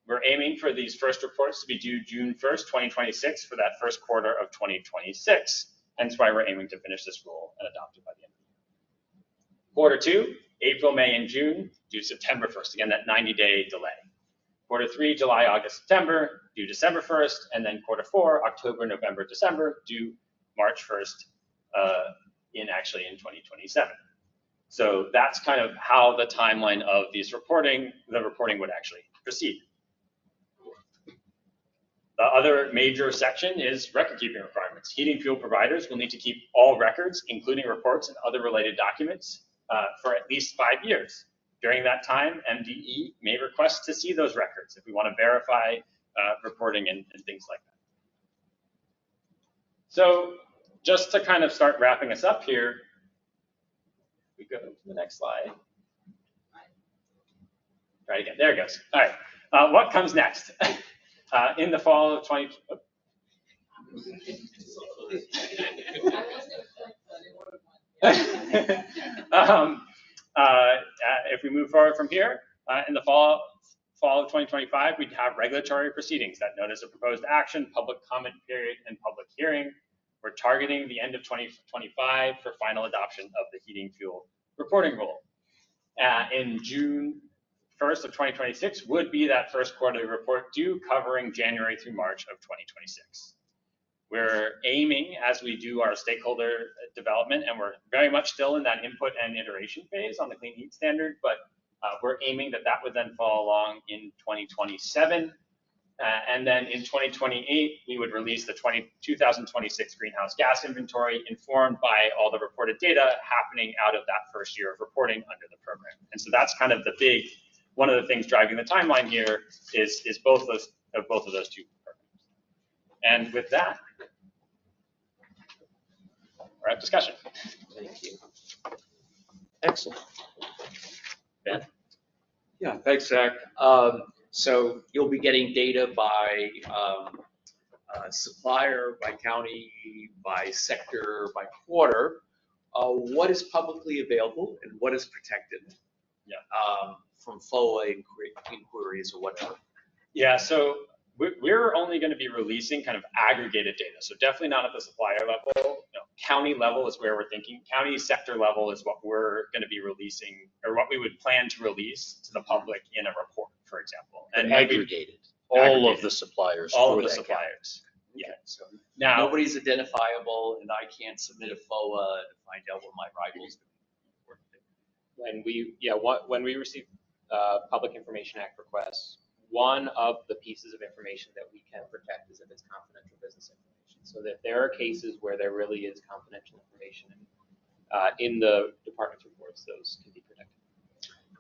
We're aiming for these first reports to be due June 1st, 2026 for that first quarter of 2026. Hence why we're aiming to finish this rule and adopt it by the end of the year. Quarter 2, April, May, and June, due September 1st. Again, that 90-day delay. Quarter 3, July, August, September, due December 1st, and then quarter 4, October, November, December, due March 1st, in 2027. So that's kind of how the timeline of the reporting would actually proceed. The other major section is record keeping requirements. Heating fuel providers will need to keep all records, including reports and other related documents, for at least 5 years. During that time, MDE may request to see those records if we want to verify reporting and things like that. So just to kind of start wrapping us up here, we go to the next slide. Try it again. There it goes. All right. What comes next? In the fall of If we move forward from here, in the fall of 2025, we'd have regulatory proceedings that notice of proposed action, public comment period, and public hearing. We're targeting the end of 2025 for final adoption of the heating fuel reporting rule. In June 1st of 2026 would be that first quarterly report due, covering January through March of 2026. We're aiming, as we do our stakeholder development, and we're very much still in that input and iteration phase on the clean heat standard, but we're aiming that would then fall along in 2027. And then in 2028, we would release the 2026 greenhouse gas inventory, informed by all the reported data happening out of that first year of reporting under the program. And so that's kind of one of the things driving the timeline here is both of those two programs. And with that, we're at discussion.
Thank you. Excellent. Ben?
Yeah, thanks, Zach. So you'll be getting data by supplier, by county, by sector, by quarter. What is publicly available and what is protected?
Yeah.
From FOA inquiries or whatever.
Yeah, so we're only going to be releasing kind of aggregated data. So definitely not at the supplier level. County level is where we're thinking. County sector level is what we're going to be releasing, or what we would plan to release to the public in a report, for example.
And aggregated. All of the suppliers.
All of the suppliers. Yeah.
Okay, so
now
nobody's identifiable, and I can't submit a FOA to find out what my rivals do.
When we receive Public Information Act requests, one of the pieces of information that we can protect is if it's confidential business information. So that there are cases where there really is confidential information in the department's reports, those can be protected.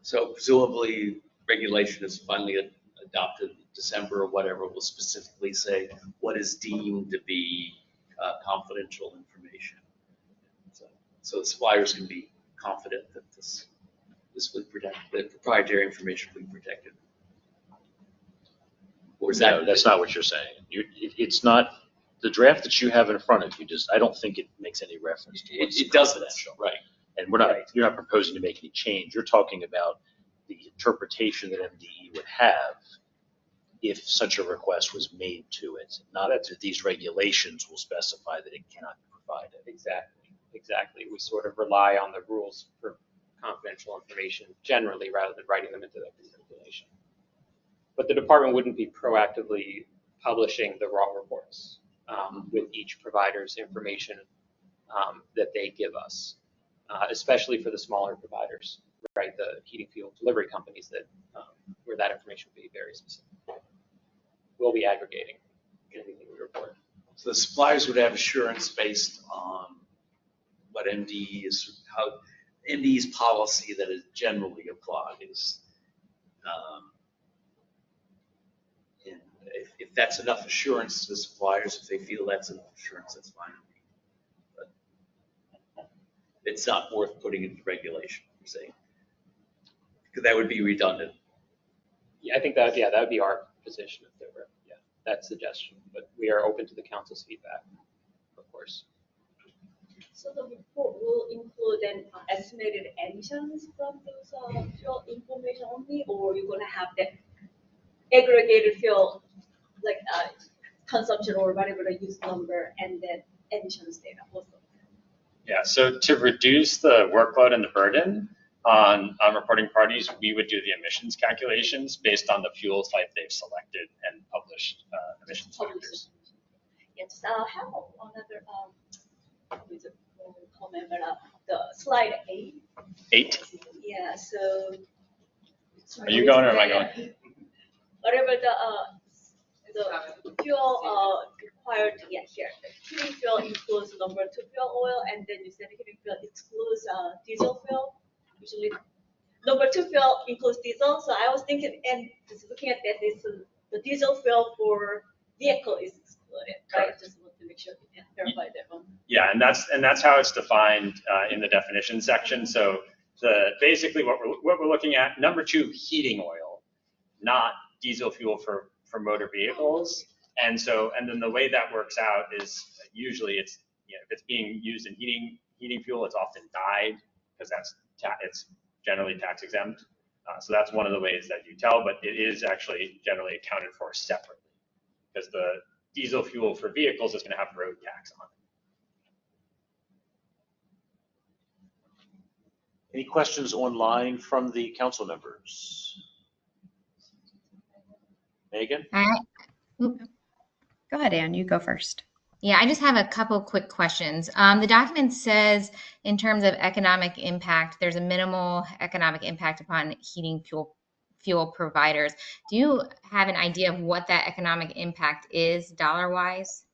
So presumably regulation is finally adopted in December or whatever will specifically say what is deemed to be confidential information. So the suppliers can be confident that this will protect, that proprietary information will be protected. Or is that?
No, that's not what you're saying. It's not the draft that you have in front of you. I don't think it makes any reference to what's
it doesn't,
right? And you're not proposing to make any change. You're talking about the interpretation that MDE would have if such a request was made to it. Not that these regulations will specify that it cannot be provided.
Exactly. We sort of rely on the rules for confidential information generally, rather than writing them into the regulation. But the department wouldn't be proactively publishing the raw reports with each provider's information that they give us, especially for the smaller providers, right? The heating fuel delivery companies where that information will be very specific. We'll be aggregating anything we report.
So the suppliers would have assurance based on what MDE is, how MDE's policy that is generally applied is. If that's enough assurance to the suppliers, if they feel that's enough assurance, that's fine with me. But it's not worth putting into regulation, I'm saying, because that would be redundant.
Yeah, I think that would be our position if there were, that suggestion. But we are open to the council's feedback, of course.
So the report will include an estimated emissions from those fuel information only, or you're going to have that aggregated fuel, like consumption or whatever the use number, and then emissions data also?
Yeah, so to reduce the workload and the burden on reporting parties, we would do the emissions calculations based on the fuel type they've selected and published emissions factors.
Yes, I have another comment about the slide 8.
8?
Yeah, so.
Are you going or am I going?
Whatever the fuel required to get here. The heating fuel includes number 2 fuel oil, and then you said heating fuel excludes diesel fuel. Usually, number 2 fuel includes diesel. So I was thinking, and just looking at that, the diesel fuel for vehicle is excluded, right?
Correct.
Just want to make sure we can verify that one.
Yeah, and that's how it's defined in the definition section. So basically what we're looking at, number 2, heating oil, not diesel fuel for motor vehicles. And then the way that works out is usually it's, if it's being used in heating fuel, it's often dyed because it's generally tax exempt. So that's one of the ways that you tell, but it is actually generally accounted for separately because the diesel fuel for vehicles is going to have road tax on it.
Any questions online from the council members? Megan?
Go
ahead, Ann, you go first.
Yeah, I just have a couple quick questions. The document says in terms of economic impact, there's a minimal economic impact upon heating fuel providers. Do you have an idea of what that economic impact is dollar-wise?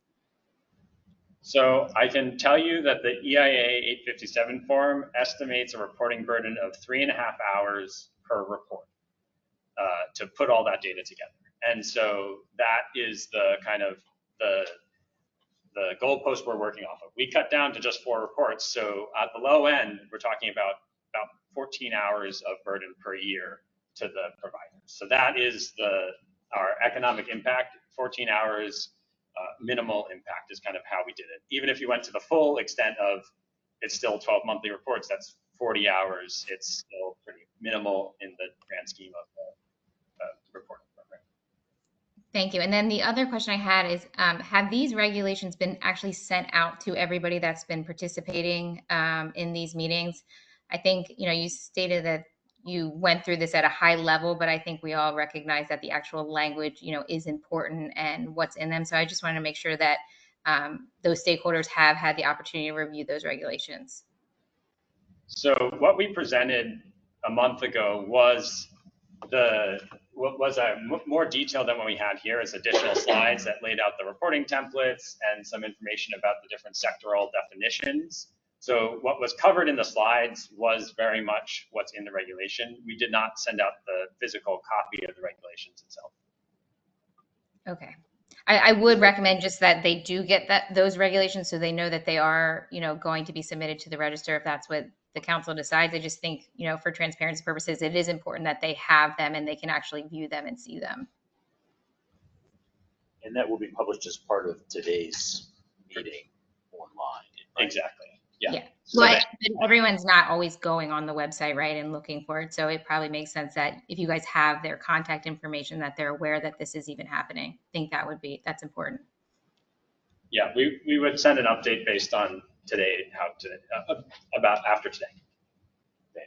So I can tell you that the EIA 857 form estimates a reporting burden of 3.5 hours per report to put all that data together. And so that is the kind of the goalpost we're working off of. We cut down to just 4 reports. So at the low end, we're talking about 14 hours of burden per year to the providers. So that is our economic impact. 14 hours minimal impact is kind of how we did it. Even if you went to the full extent of it's still 12 monthly reports, that's 40 hours. It's still pretty minimal in the grand scheme of the reporting program.
Thank you. And then the other question I had is, have these regulations been actually sent out to everybody that's been participating in these meetings? I think, you stated that you went through this at a high level, but I think we all recognize that the actual language, is important and what's in them. So I just wanted to make sure that those stakeholders have had the opportunity to review those regulations.
So what we presented a month ago was more detail than what we had here. It's additional slides that laid out the reporting templates and some information about the different sectoral definitions. So what was covered in the slides was very much what's in the regulation. We did not send out the physical copy of the regulations itself.
Okay. I would recommend just that they do get those regulations so they know that they are, going to be submitted to the register if that's what the council decides. I just think, for transparency purposes, it is important that they have them and they can actually view them and see them.
And that will be published as part of today's meeting online. Right?
Exactly. Yeah.
Well, everyone's not always going on the website, right, and looking for it. So it probably makes sense that if you guys have their contact information, that they're aware that this is even happening. I think that's important.
Yeah, we would send an update based on today, about after today.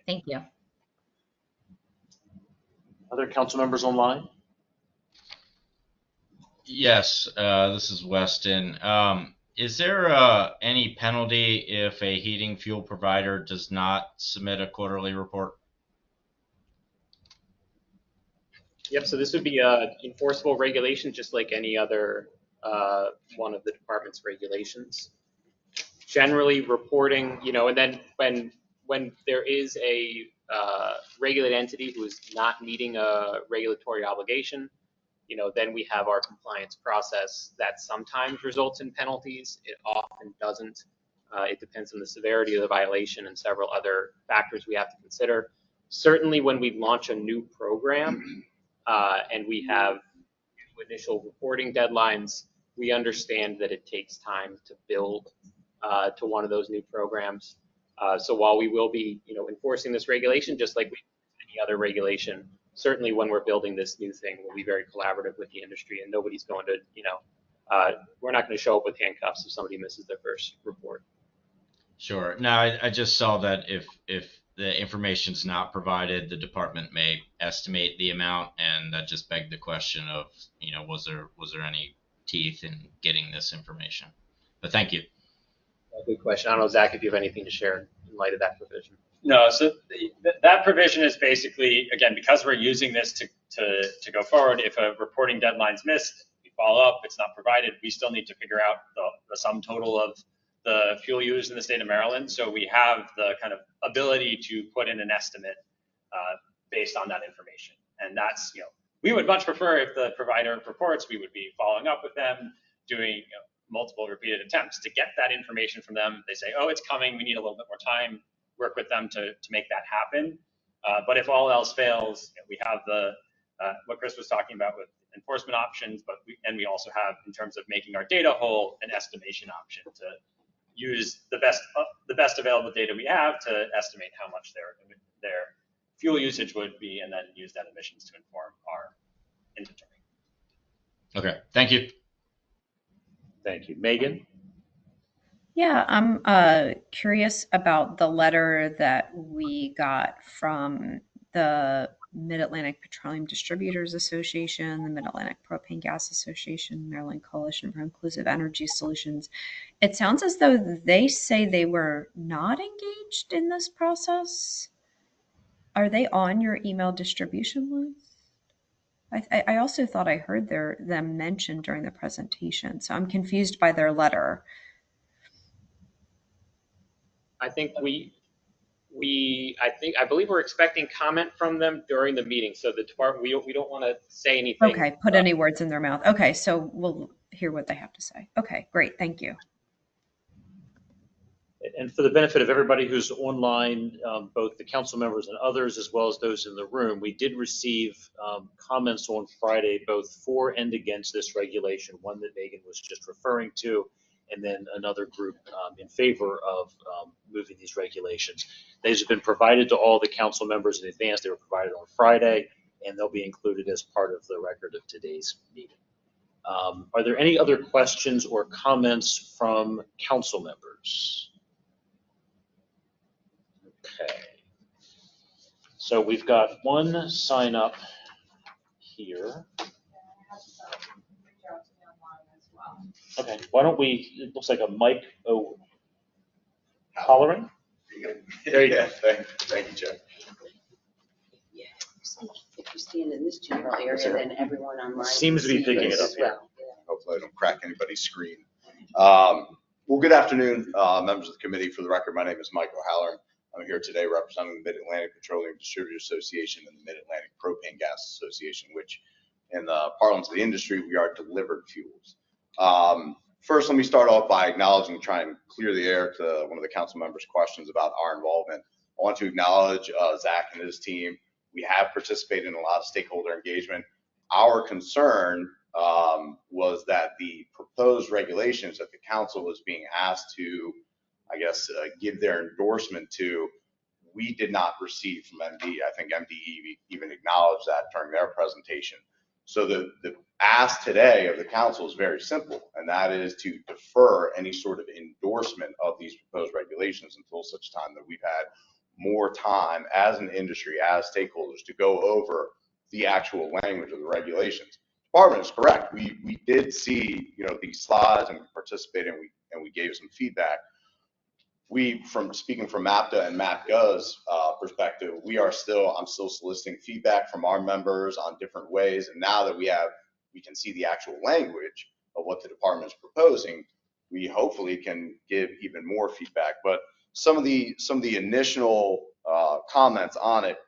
Thank you.
Other council members online?
Yes, this is Weston. Is there any penalty if a heating fuel provider does not submit a quarterly report?
Yep, so this would be an enforceable regulation just like any other one of the department's regulations. Generally reporting, and then when there is a regulated entity who is not meeting a regulatory obligation, then we have our compliance process that sometimes results in penalties. It often doesn't. It depends on the severity of the violation and several other factors we have to consider. Certainly when we launch a new program and we have initial reporting deadlines, we understand that it takes time to build to one of those new programs. So while we will be, enforcing this regulation, just like we do any other regulation, certainly when we're building this new thing, we'll be very collaborative with the industry, and nobody's going to, we're not going to show up with handcuffs if somebody misses their first report.
Sure. Now, I just saw that if the information's not provided, the department may estimate the amount, and that just begged the question of, was there any teeth in getting this information? But thank you.
Good question. I don't know, Zach, if you have anything to share in light of that provision.
No, so that provision is basically, again, because we're using this to go forward, if a reporting deadline's missed, we follow up, it's not provided, we still need to figure out the sum total of the fuel used in the state of Maryland. So we have the kind of ability to put in an estimate based on that information. And that's, we would much prefer if the provider reports, we would be following up with them, doing multiple repeated attempts to get that information from them. They say, oh, it's coming, we need a little bit more time, work with them to make that happen. But if all else fails, we have what Chris was talking about with enforcement options, but we also have, in terms of making our data whole, an estimation option to use the best available data we have to estimate how much their fuel usage would be, and then use that emissions to inform our inventory.
Okay, thank you.
Thank you. Megan?
Yeah, I'm curious about the letter that we got from the Mid-Atlantic Petroleum Distributors Association, the Mid-Atlantic Propane Gas Association, Maryland Coalition for Inclusive Energy Solutions. It sounds as though they say they were not engaged in this process. Are they on your email distribution list? I also thought I heard them mentioned during the presentation, so I'm confused by their letter.
I believe we're expecting comment from them during the meeting. So the department, we don't want to say anything.
Okay, put any words in their mouth. Okay, so we'll hear what they have to say. Okay, great, thank you.
And for the benefit of everybody who's online, both the council members and others, as well as those in the room, we did receive comments on Friday, both for and against this regulation, one that Megan was just referring to, and then another group in favor of moving these regulations. These have been provided to all the council members in advance. They were provided on Friday, and they'll be included as part of the record of today's meeting. Are there any other questions or comments from council members? Okay. So we've got one sign up here. Okay, why don't we, it looks like a mic hollering. There you go.
Thank you, Joe.
Yeah, if you stand in this general area, then everyone online
seems to be picking it up here.
Hopefully I don't crack anybody's screen. Well, good afternoon, members of the committee. For the record, my name is Mike O'Halloran. I'm here today representing the Mid-Atlantic Petroleum Distributors Association and the Mid-Atlantic Propane Gas Association, which in the parlance of the industry, we are delivered fuels. First, let me start off by acknowledging, try and clear the air to one of the council members' questions about our involvement. I want to acknowledge Zach and his team. We have participated in a lot of stakeholder engagement. Our concern was that the proposed regulations that the council was being asked to, I guess, give their endorsement to, we did not receive from MD. I think MDE even acknowledged that during their presentation. So the ask today of the council is very simple, and that is to defer any sort of endorsement of these proposed regulations until such time that we've had more time as an industry, as stakeholders, to go over the actual language of the regulations. Department is correct. We did see, these slides, and we participated, and we gave some feedback. From speaking from MAPTA and MAPGA's perspective, I'm still soliciting feedback from our members on different ways. And now that we can see the actual language of what the department is proposing, we hopefully can give even more feedback. But some of the initial comments on it,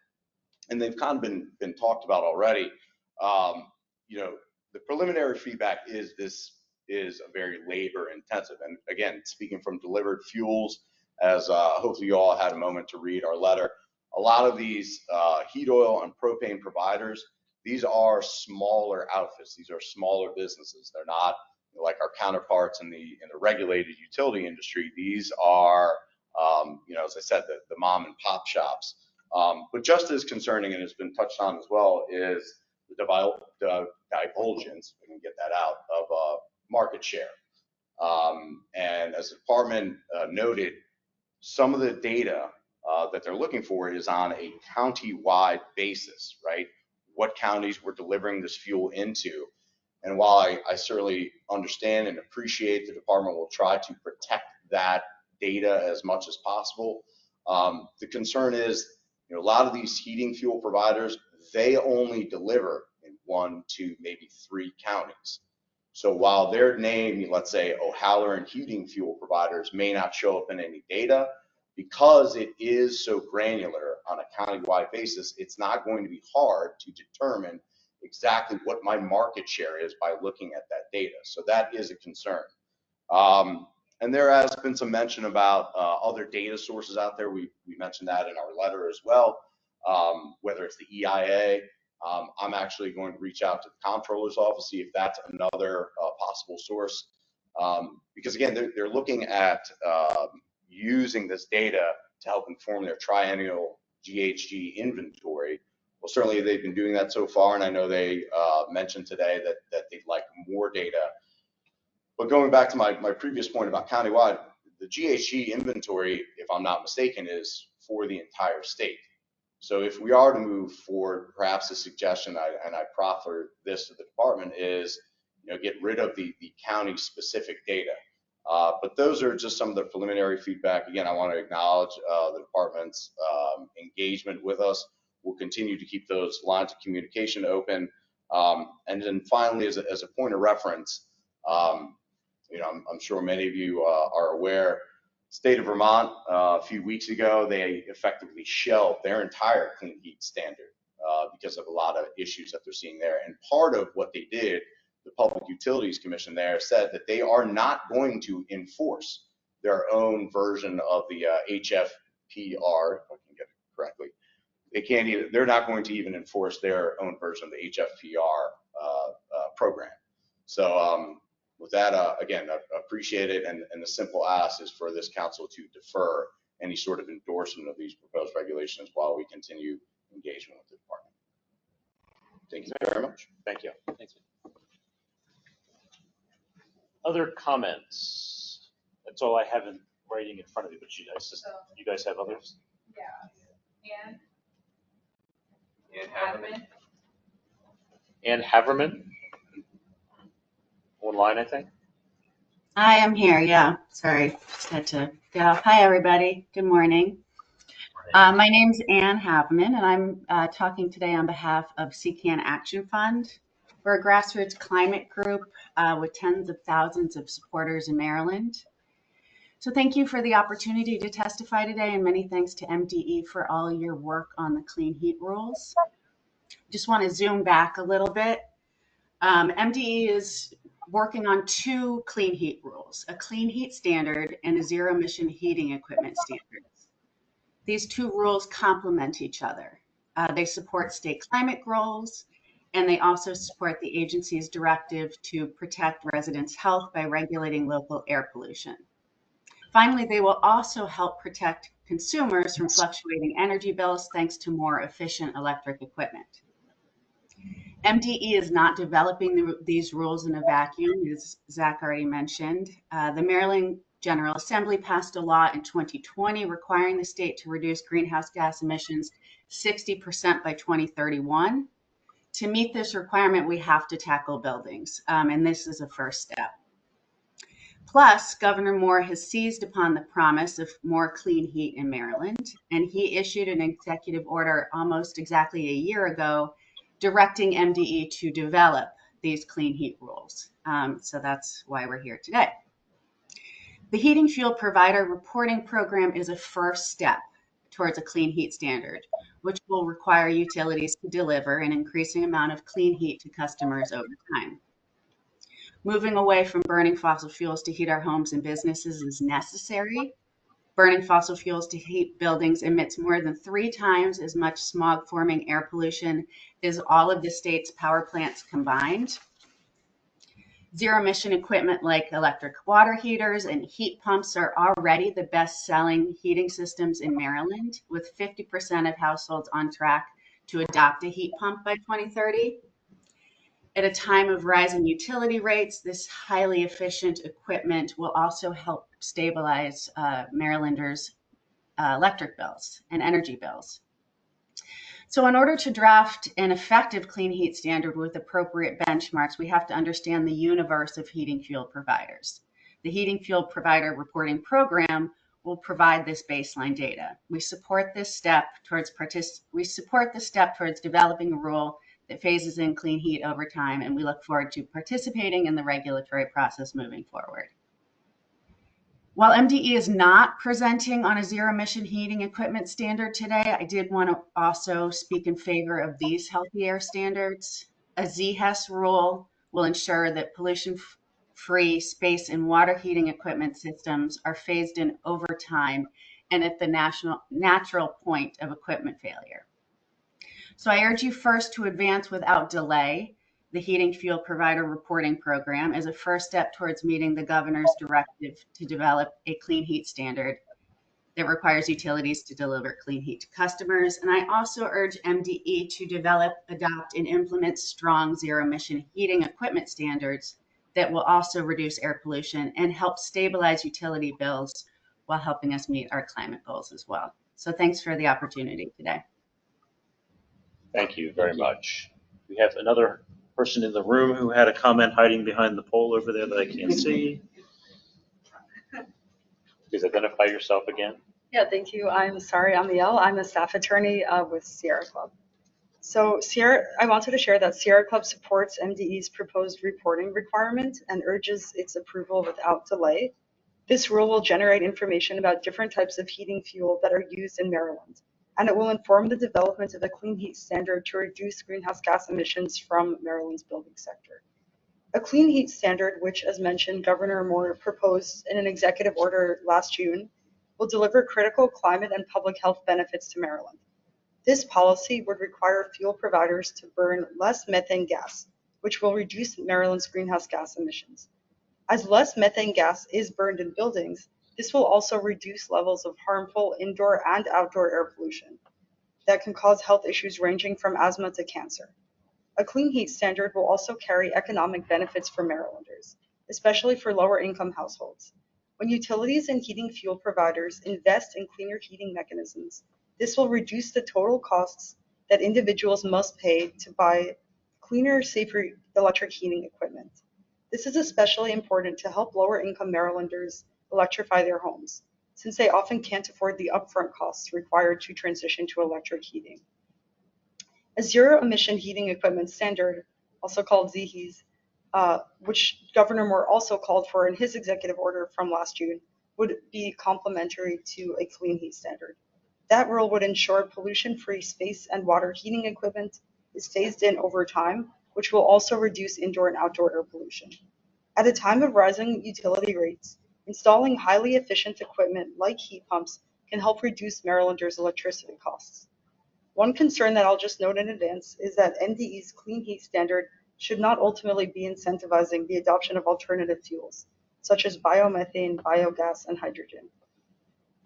and they've kind of been talked about already. The preliminary feedback is this is a very labor intensive. And again, speaking from delivered fuels, as hopefully you all had a moment to read our letter, a lot of these heat oil and propane providers, these are smaller outfits. These are smaller businesses. They're not like our counterparts in the regulated utility industry. These are, as I said, the mom and pop shops. But just as concerning, and it's been touched on as well, is the divulgence, we can get that out, of market share. And as the department noted, some of the data that they're looking for is on a county-wide basis, right? What counties we're delivering this fuel into. And while I certainly understand and appreciate the department will try to protect that data as much as possible, the concern is, a lot of these heating fuel providers, they only deliver in 1, 2, maybe 3 counties. So while their name, let's say O'Halloran Heating Fuel Providers, may not show up in any data, because it is so granular on a county-wide basis, it's not going to be hard to determine exactly what my market share is by looking at that data. So that is a concern. And there has been some mention about other data sources out there. We mentioned that in our letter as well, whether it's the EIA. I'm actually going to reach out to the comptroller's office, see if that's another possible source. Because again, they're looking at using this data to help inform their triennial GHG inventory. Well, certainly they've been doing that so far, and I know they mentioned today that they'd like more data. But going back to my previous point about countywide, the GHG inventory, if I'm not mistaken, is for the entire state. So if we are to move forward, perhaps a suggestion, and I proffer this to the department, is get rid of the county-specific data. But those are just some of the preliminary feedback. Again, I want to acknowledge the department's engagement with us. We'll continue to keep those lines of communication open. And then finally, as a point of reference, I'm sure many of you are aware, state of Vermont, a few weeks ago, they effectively shelved their entire clean heat standard because of a lot of issues that they're seeing there. And part of what they did, the Public Utilities Commission there said that they are not going to enforce their own version of the HFPR, if I can get it correctly. They're not going to even enforce their own version of the HFPR program. So with that, again, I appreciate it, and the simple ask is for this council to defer any sort of endorsement of these proposed regulations while we continue engagement with the department. Thank you very much.
Thank you. Thanks. Other comments? That's all I have in writing in front of me, but you guys have others?
Yeah.
Ann Haverman? Online, I think.
I am here, yeah. Sorry, just had to get off. Hi, everybody. Good morning. My name's Ann Haverman, and I'm talking today on behalf of CCAN Action Fund. We're a grassroots climate group with tens of thousands of supporters in Maryland. So thank you for the opportunity to testify today, and many thanks to MDE for all your work on the clean heat rules. Just want to zoom back a little bit. MDE is working on two clean heat rules, a clean heat standard and a zero emission heating equipment standards. These two rules complement each other. They support state climate goals, and they also support the agency's directive to protect residents' health by regulating local air pollution. Finally, they will also help protect consumers from fluctuating energy bills thanks to more efficient electric equipment. MDE is not developing these rules in a vacuum, as Zach already mentioned. The Maryland General Assembly passed a law in 2020 requiring the state to reduce greenhouse gas emissions 60% by 2031. To meet this requirement, we have to tackle buildings, and this is a first step. Plus, Governor Moore has seized upon the promise of more clean heat in Maryland, and he issued an executive order almost exactly a year ago directing MDE to develop these clean heat rules. So that's why we're here today. The Heating Fuel Provider Reporting Program is a first step towards a clean heat standard, which will require utilities to deliver an increasing amount of clean heat to customers over time. Moving away from burning fossil fuels to heat our homes and businesses is necessary. Burning fossil fuels to heat buildings emits more than 3 times as much smog-forming air pollution as all of the state's power plants combined. Zero-emission equipment like electric water heaters and heat pumps are already the best-selling heating systems in Maryland, with 50% of households on track to adopt a heat pump by 2030. At a time of rising utility rates, this highly efficient equipment will also help stabilize Marylanders' electric bills and energy bills. So in order to draft an effective clean heat standard with appropriate benchmarks, we have to understand the universe of heating fuel providers. The Heating Fuel Provider Reporting Program will provide this baseline data. We support this step towards developing a rule that phases in clean heat over time, and we look forward to participating in the regulatory process moving forward. While MDE is not presenting on a zero-emission heating equipment standard today, I did want to also speak in favor of these healthy air standards. A ZHES rule will ensure that pollution-free space and water heating equipment systems are phased in over time and at the natural point of equipment failure. So I urge you first to advance without delay the heating fuel provider reporting program as a first step towards meeting the governor's directive to develop a clean heat standard that requires utilities to deliver clean heat to customers. And I also urge MDE to develop, adopt, and implement strong zero emission heating equipment standards that will also reduce air pollution and help stabilize utility bills while helping us meet our climate goals as well. So thanks for the opportunity today.
Thank you very much. We have another person in the room who had a comment hiding behind the pole over there that I can't see. Please identify yourself again.
Yeah, thank you. I'm Sari Amiel. I'm a staff attorney with Sierra Club. So I wanted to share that Sierra Club supports MDE's proposed reporting requirement and urges its approval without delay. This rule will generate information about different types of heating fuel that are used in Maryland, and it will inform the development of a clean heat standard to reduce greenhouse gas emissions from Maryland's building sector. A clean heat standard, which, as mentioned, Governor Moore proposed in an executive order last June, will deliver critical climate and public health benefits to Maryland. This policy would require fuel providers to burn less methane gas, which will reduce Maryland's greenhouse gas emissions. As less methane gas is burned in buildings, this will also reduce levels of harmful indoor and outdoor air pollution that can cause health issues ranging from asthma to cancer. A clean heat standard will also carry economic benefits for Marylanders, especially for lower income households. When utilities and heating fuel providers invest in cleaner heating mechanisms, this will reduce the total costs that individuals must pay to buy cleaner, safer electric heating equipment. This is especially important to help lower income Marylanders electrify their homes, since they often can't afford the upfront costs required to transition to electric heating. A zero emission heating equipment standard, also called ZHES, which Governor Moore also called for in his executive order from last June, would be complementary to a clean heat standard. That rule would ensure pollution-free space and water heating equipment is phased in over time, which will also reduce indoor and outdoor air pollution. At a time of rising utility rates, installing highly efficient equipment like heat pumps can help reduce Marylanders' electricity costs. One concern that I'll just note in advance is that MDE's clean heat standard should not ultimately be incentivizing the adoption of alternative fuels, such as biomethane, biogas, and hydrogen.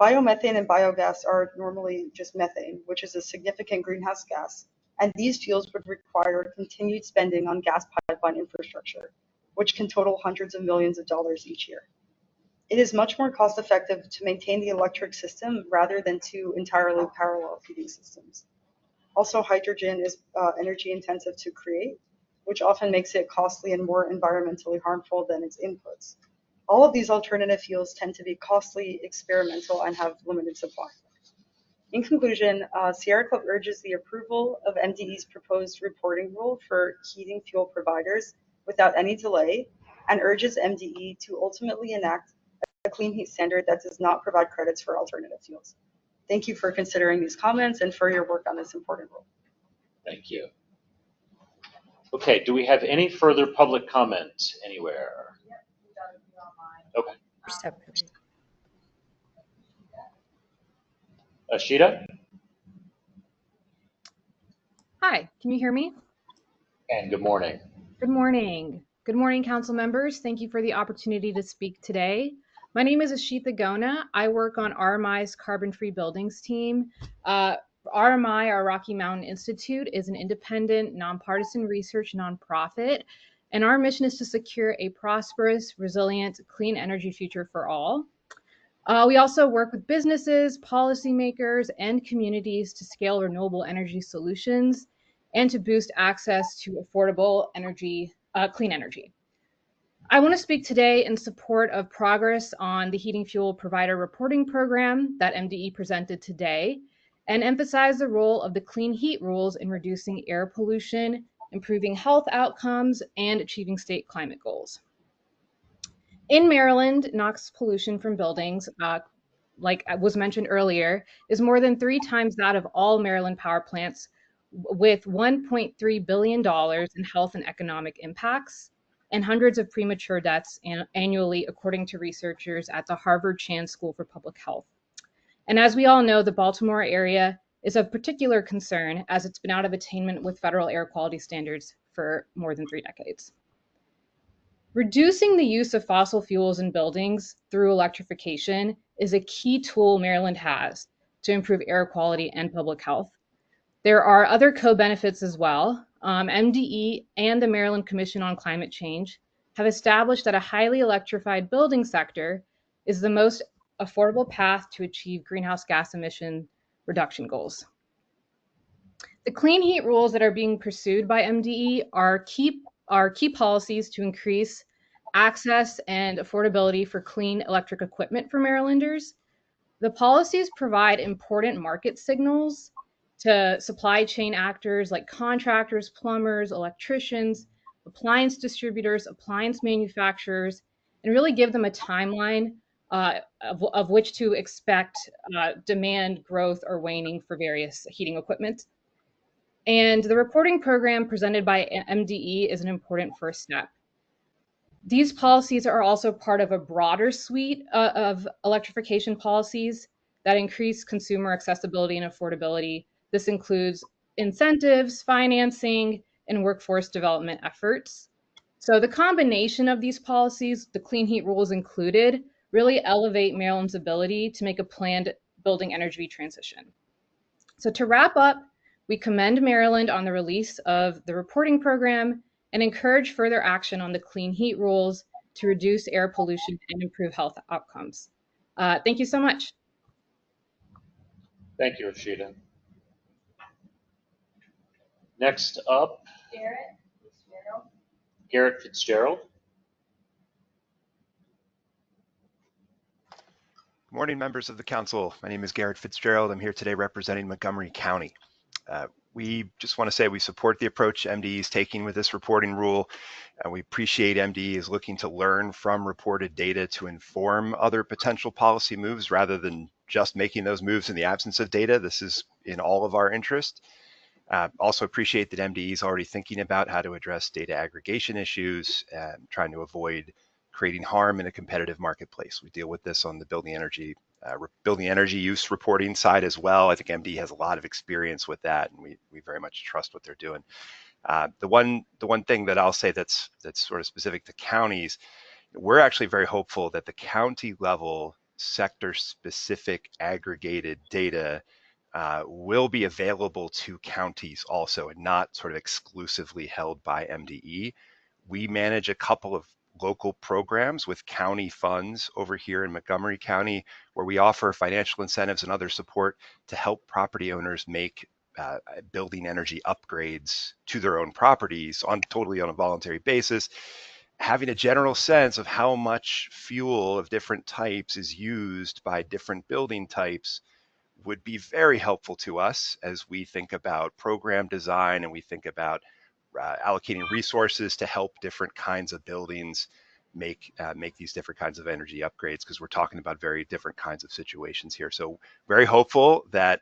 Biomethane and biogas are normally just methane, which is a significant greenhouse gas, and these fuels would require continued spending on gas pipeline infrastructure, which can total hundreds of millions of dollars each year. It is much more cost effective to maintain the electric system rather than two entirely parallel heating systems. Also, hydrogen is energy intensive to create, which often makes it costly and more environmentally harmful than its inputs. All of these alternative fuels tend to be costly, experimental, and have limited supply. In conclusion, Sierra Club urges the approval of MDE's proposed reporting rule for heating fuel providers without any delay, and urges MDE to ultimately enact a clean heat standard that does not provide credits for alternative fuels. Thank you for considering these comments and for your work on this important rule.
Thank you. Okay, do we have any further public comment anywhere? Okay. Ashita?
Hi, can you hear me?
And good morning.
Good morning. Good morning, council members. Thank you for the opportunity to speak today. My name is Ashita Gona. I work on RMI's Carbon-Free Buildings team. RMI, our Rocky Mountain Institute, is an independent, nonpartisan research nonprofit, and our mission is to secure a prosperous, resilient, clean energy future for all. We also work with businesses, policymakers, and communities to scale renewable energy solutions and to boost access to affordable energy, clean energy. I want to speak today in support of progress on the heating fuel provider reporting program that MDE presented today and emphasize the role of the clean heat rules in reducing air pollution, improving health outcomes, and achieving state climate goals. In Maryland, NOx pollution from buildings, like was mentioned earlier, is more than 3 times that of all Maryland power plants, with $1.3 billion in health and economic impacts and hundreds of premature deaths annually, according to researchers at the Harvard Chan School for Public Health. And as we all know, the Baltimore area is of particular concern as it's been out of attainment with federal air quality standards for more than 3 decades. Reducing the use of fossil fuels in buildings through electrification is a key tool Maryland has to improve air quality and public health. There are other co-benefits as well. MDE and the Maryland Commission on Climate Change have established that a highly electrified building sector is the most affordable path to achieve greenhouse gas emission reduction goals. The clean heat rules that are being pursued by MDE are key policies to increase access and affordability for clean electric equipment for Marylanders. The policies provide important market signals to supply chain actors like contractors, plumbers, electricians, appliance distributors, appliance manufacturers, and really give them a timeline of which to expect demand growth or waning for various heating equipment. And the reporting program presented by MDE is an important first step. These policies are also part of a broader suite of electrification policies that increase consumer accessibility and affordability. This includes incentives, financing, and workforce development efforts. So the combination of these policies, the clean heat rules included, really elevate Maryland's ability to make a planned building energy transition. So to wrap up, we commend Maryland on the release of the reporting program and encourage further action on the clean heat rules to reduce air pollution and improve health outcomes. Thank you so much.
Thank you, Rashida. Next up, Garrett Fitzgerald.
Good morning, members of the council. My name is Garrett Fitzgerald. I'm here today representing Montgomery County. We just want to say we support the approach MDE is taking with this reporting rule. We appreciate MDE is looking to learn from reported data to inform other potential policy moves rather than just making those moves in the absence of data. This is in all of our interest. Also appreciate that MDE is already thinking about how to address data aggregation issues and trying to avoid creating harm in a competitive marketplace. We deal with this on the building energy use reporting side as well. I think MDE has a lot of experience with that, and we very much trust what they're doing. The one thing that I'll say that's sort of specific to counties, we're actually very hopeful that the county level sector specific aggregated data will be available to counties also and not sort of exclusively held by MDE. We manage a couple of local programs with county funds over here in Montgomery County where we offer financial incentives and other support to help property owners make building energy upgrades to their own properties totally on a voluntary basis. Having a general sense of how much fuel of different types is used by different building types would be very helpful to us as we think about program design and we think about allocating resources to help different kinds of buildings make these different kinds of energy upgrades, because we're talking about very different kinds of situations here. So very hopeful that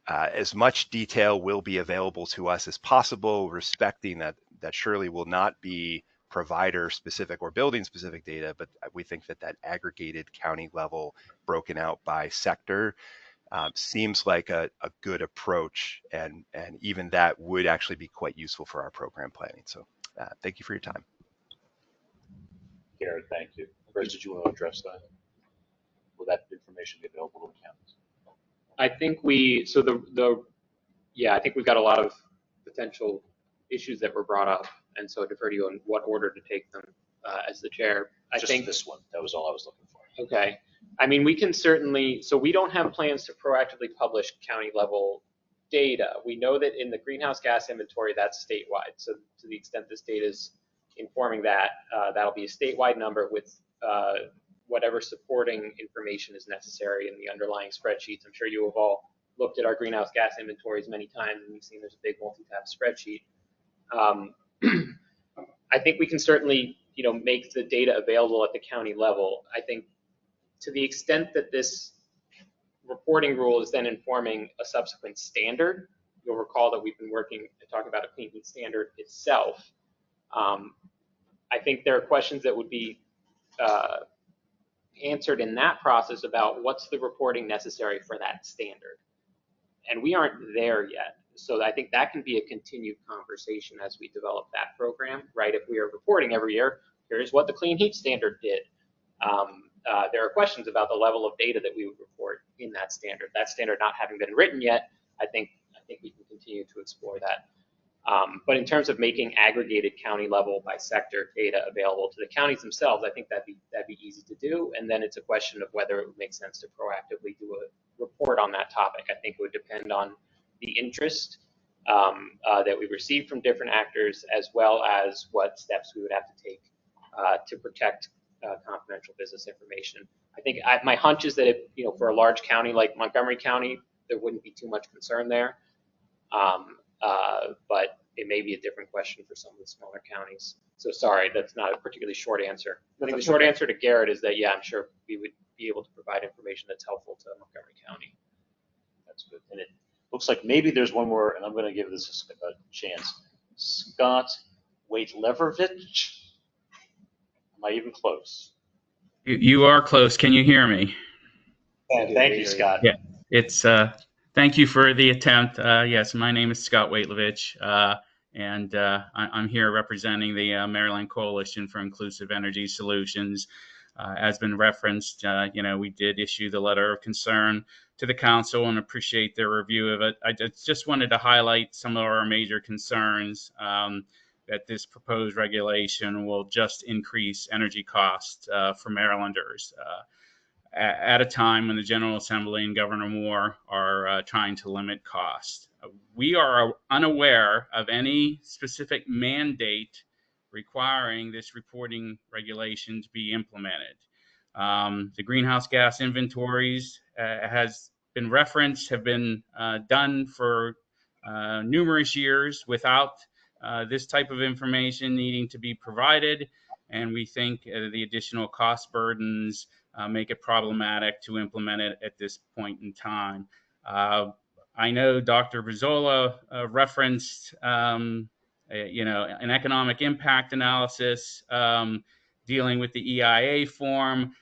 as much detail will be available to us as possible, respecting that surely will not be provider specific or building specific data, but we think that aggregated county level broken out by sector seems like a good approach, and even that would actually be quite useful for our program planning. So thank you for your time.
Garrett, thank you. Chris, did you want to address that? Will that information be available to the counties?
I think I think we've got a lot of potential issues that were brought up, and so I defer to you on what order to take them as the chair. I think
this one. That was all I was looking for.
Okay. I mean, we can certainly, so we don't have plans to proactively publish county level data. We know that in the greenhouse gas inventory, that's statewide. So to the extent this data is informing that, that'll be a statewide number with whatever supporting information is necessary in the underlying spreadsheets. I'm sure you have all looked at our greenhouse gas inventories many times and you've seen there's a big multi-tab spreadsheet. I think we can certainly, make the data available at the county level. I think to the extent that this reporting rule is then informing a subsequent standard, you'll recall that we've been talking about a clean heat standard itself. I think there are questions that would be answered in that process about what's the reporting necessary for that standard. And we aren't there yet. So I think that can be a continued conversation as we develop that program, right? If we are reporting every year, here's what the clean heat standard did. There are questions about the level of data that we would report in that standard. That standard not having been written yet, I think we can continue to explore that. But in terms of making aggregated county level by sector data available to the counties themselves, I think that'd be easy to do. And then it's a question of whether it would make sense to proactively do a report on that topic. I think it would depend on the interest that we receive from different actors, as well as what steps we would have to take to protect confidential business information. I think my hunch is that for a large county like Montgomery County, there wouldn't be too much concern there. But it may be a different question for some of the smaller counties. So sorry, that's not a particularly short answer. I think the short answer to Garrett is that, yeah, I'm sure we would be able to provide information that's helpful to Montgomery County.
That's good. And it looks like maybe there's one more, and I'm going to give this a chance. Scott Waitlevich. Am I even close?
You are close. Can you hear me?
Thank you, Scott.
Yeah, it's thank you for the attempt. Yes, my name is Scott Waitlevich, and I'm here representing the Maryland Coalition for Inclusive Energy Solutions. As been referenced, we did issue the letter of concern to the council and appreciate their review of it. I just wanted to highlight some of our major concerns. That this proposed regulation will just increase energy costs for Marylanders at a time when the General Assembly and Governor Moore are trying to limit costs. We are unaware of any specific mandate requiring this reporting regulation to be implemented. The greenhouse gas inventories has been referenced, have been done for numerous years without this type of information needing to be provided, and we think the additional cost burdens make it problematic to implement it at this point in time. I know Dr. Rzole referenced, an economic impact analysis dealing with the EIA form.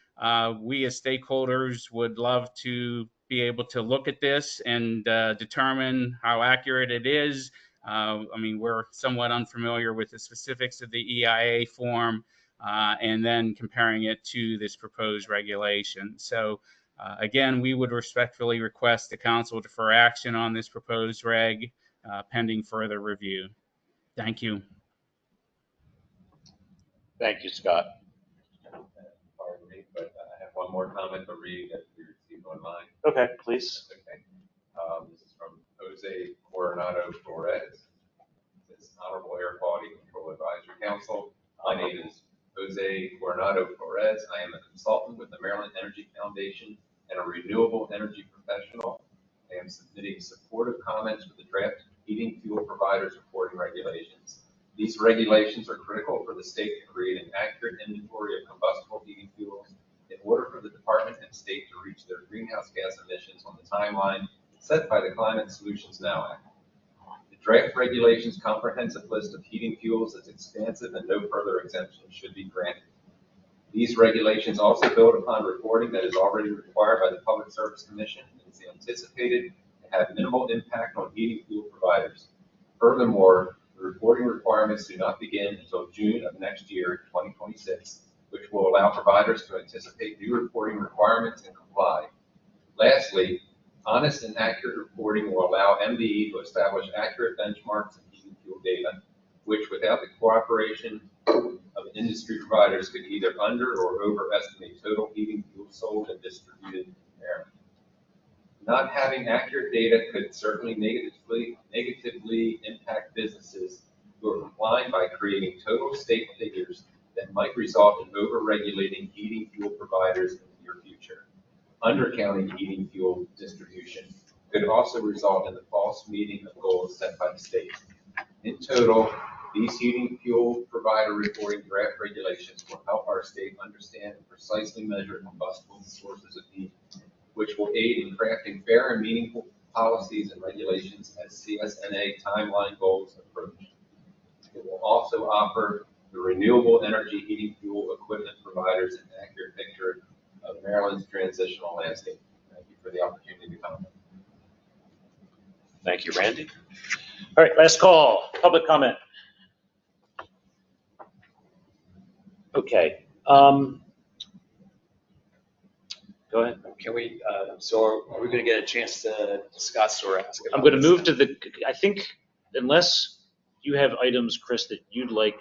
We as stakeholders would love to be able to look at this and determine how accurate it is. We're somewhat unfamiliar with the specifics of the EIA form and then comparing it to this proposed regulation. So again, we would respectfully request the council defer action on this proposed reg pending further review. Thank you.
Thank you, Scott.
Pardon me, but I have one more comment to read that we received online.
Okay, please.
Okay. This is from Jose Coronado Flores. It's Honorable Air Quality Control Advisory Council. My name is Jose Coronado Flores. I am a consultant with the Maryland Energy Foundation and a renewable energy professional. I am submitting supportive comments for the draft heating fuel providers reporting regulations. These regulations are critical for the state to create an accurate inventory of combustible heating fuels in order for the department and state to reach their greenhouse gas emissions on the timeline set by the Climate Solutions Now Act. The draft regulations comprehensive list of heating fuels is expansive and no further exemptions should be granted. These regulations also build upon reporting that is already required by the Public Service Commission and is anticipated to have minimal impact on heating fuel providers. Furthermore, the reporting requirements do not begin until June of next year, 2026, which will allow providers to anticipate new reporting requirements and comply. Lastly, honest and accurate reporting will allow MDE to establish accurate benchmarks and heating fuel data, which without the cooperation of industry providers could either under or overestimate total heating fuel sold and distributed in Maryland. Not having accurate data could certainly negatively impact businesses who are complying by creating total state figures that might result in over-regulating heating fuel providers in the near future. Undercounting heating fuel distribution could also result in the false meeting of goals set by the state. In total, these heating fuel provider reporting draft regulations will help our state understand and precisely measure combustible sources of heat, which will aid in crafting fair and meaningful policies and regulations as CSNA timeline goals approach. It will also offer the renewable energy heating fuel equipment providers an accurate picture of Maryland's transitional landscape. Thank you for the opportunity to comment.
Thank you, Randy. All right, last call, public comment. Okay. Go ahead.
Can we, so are we going to get a chance to discuss or ask?
I'm going to move to the, I think, unless you have items, Chris, that you'd like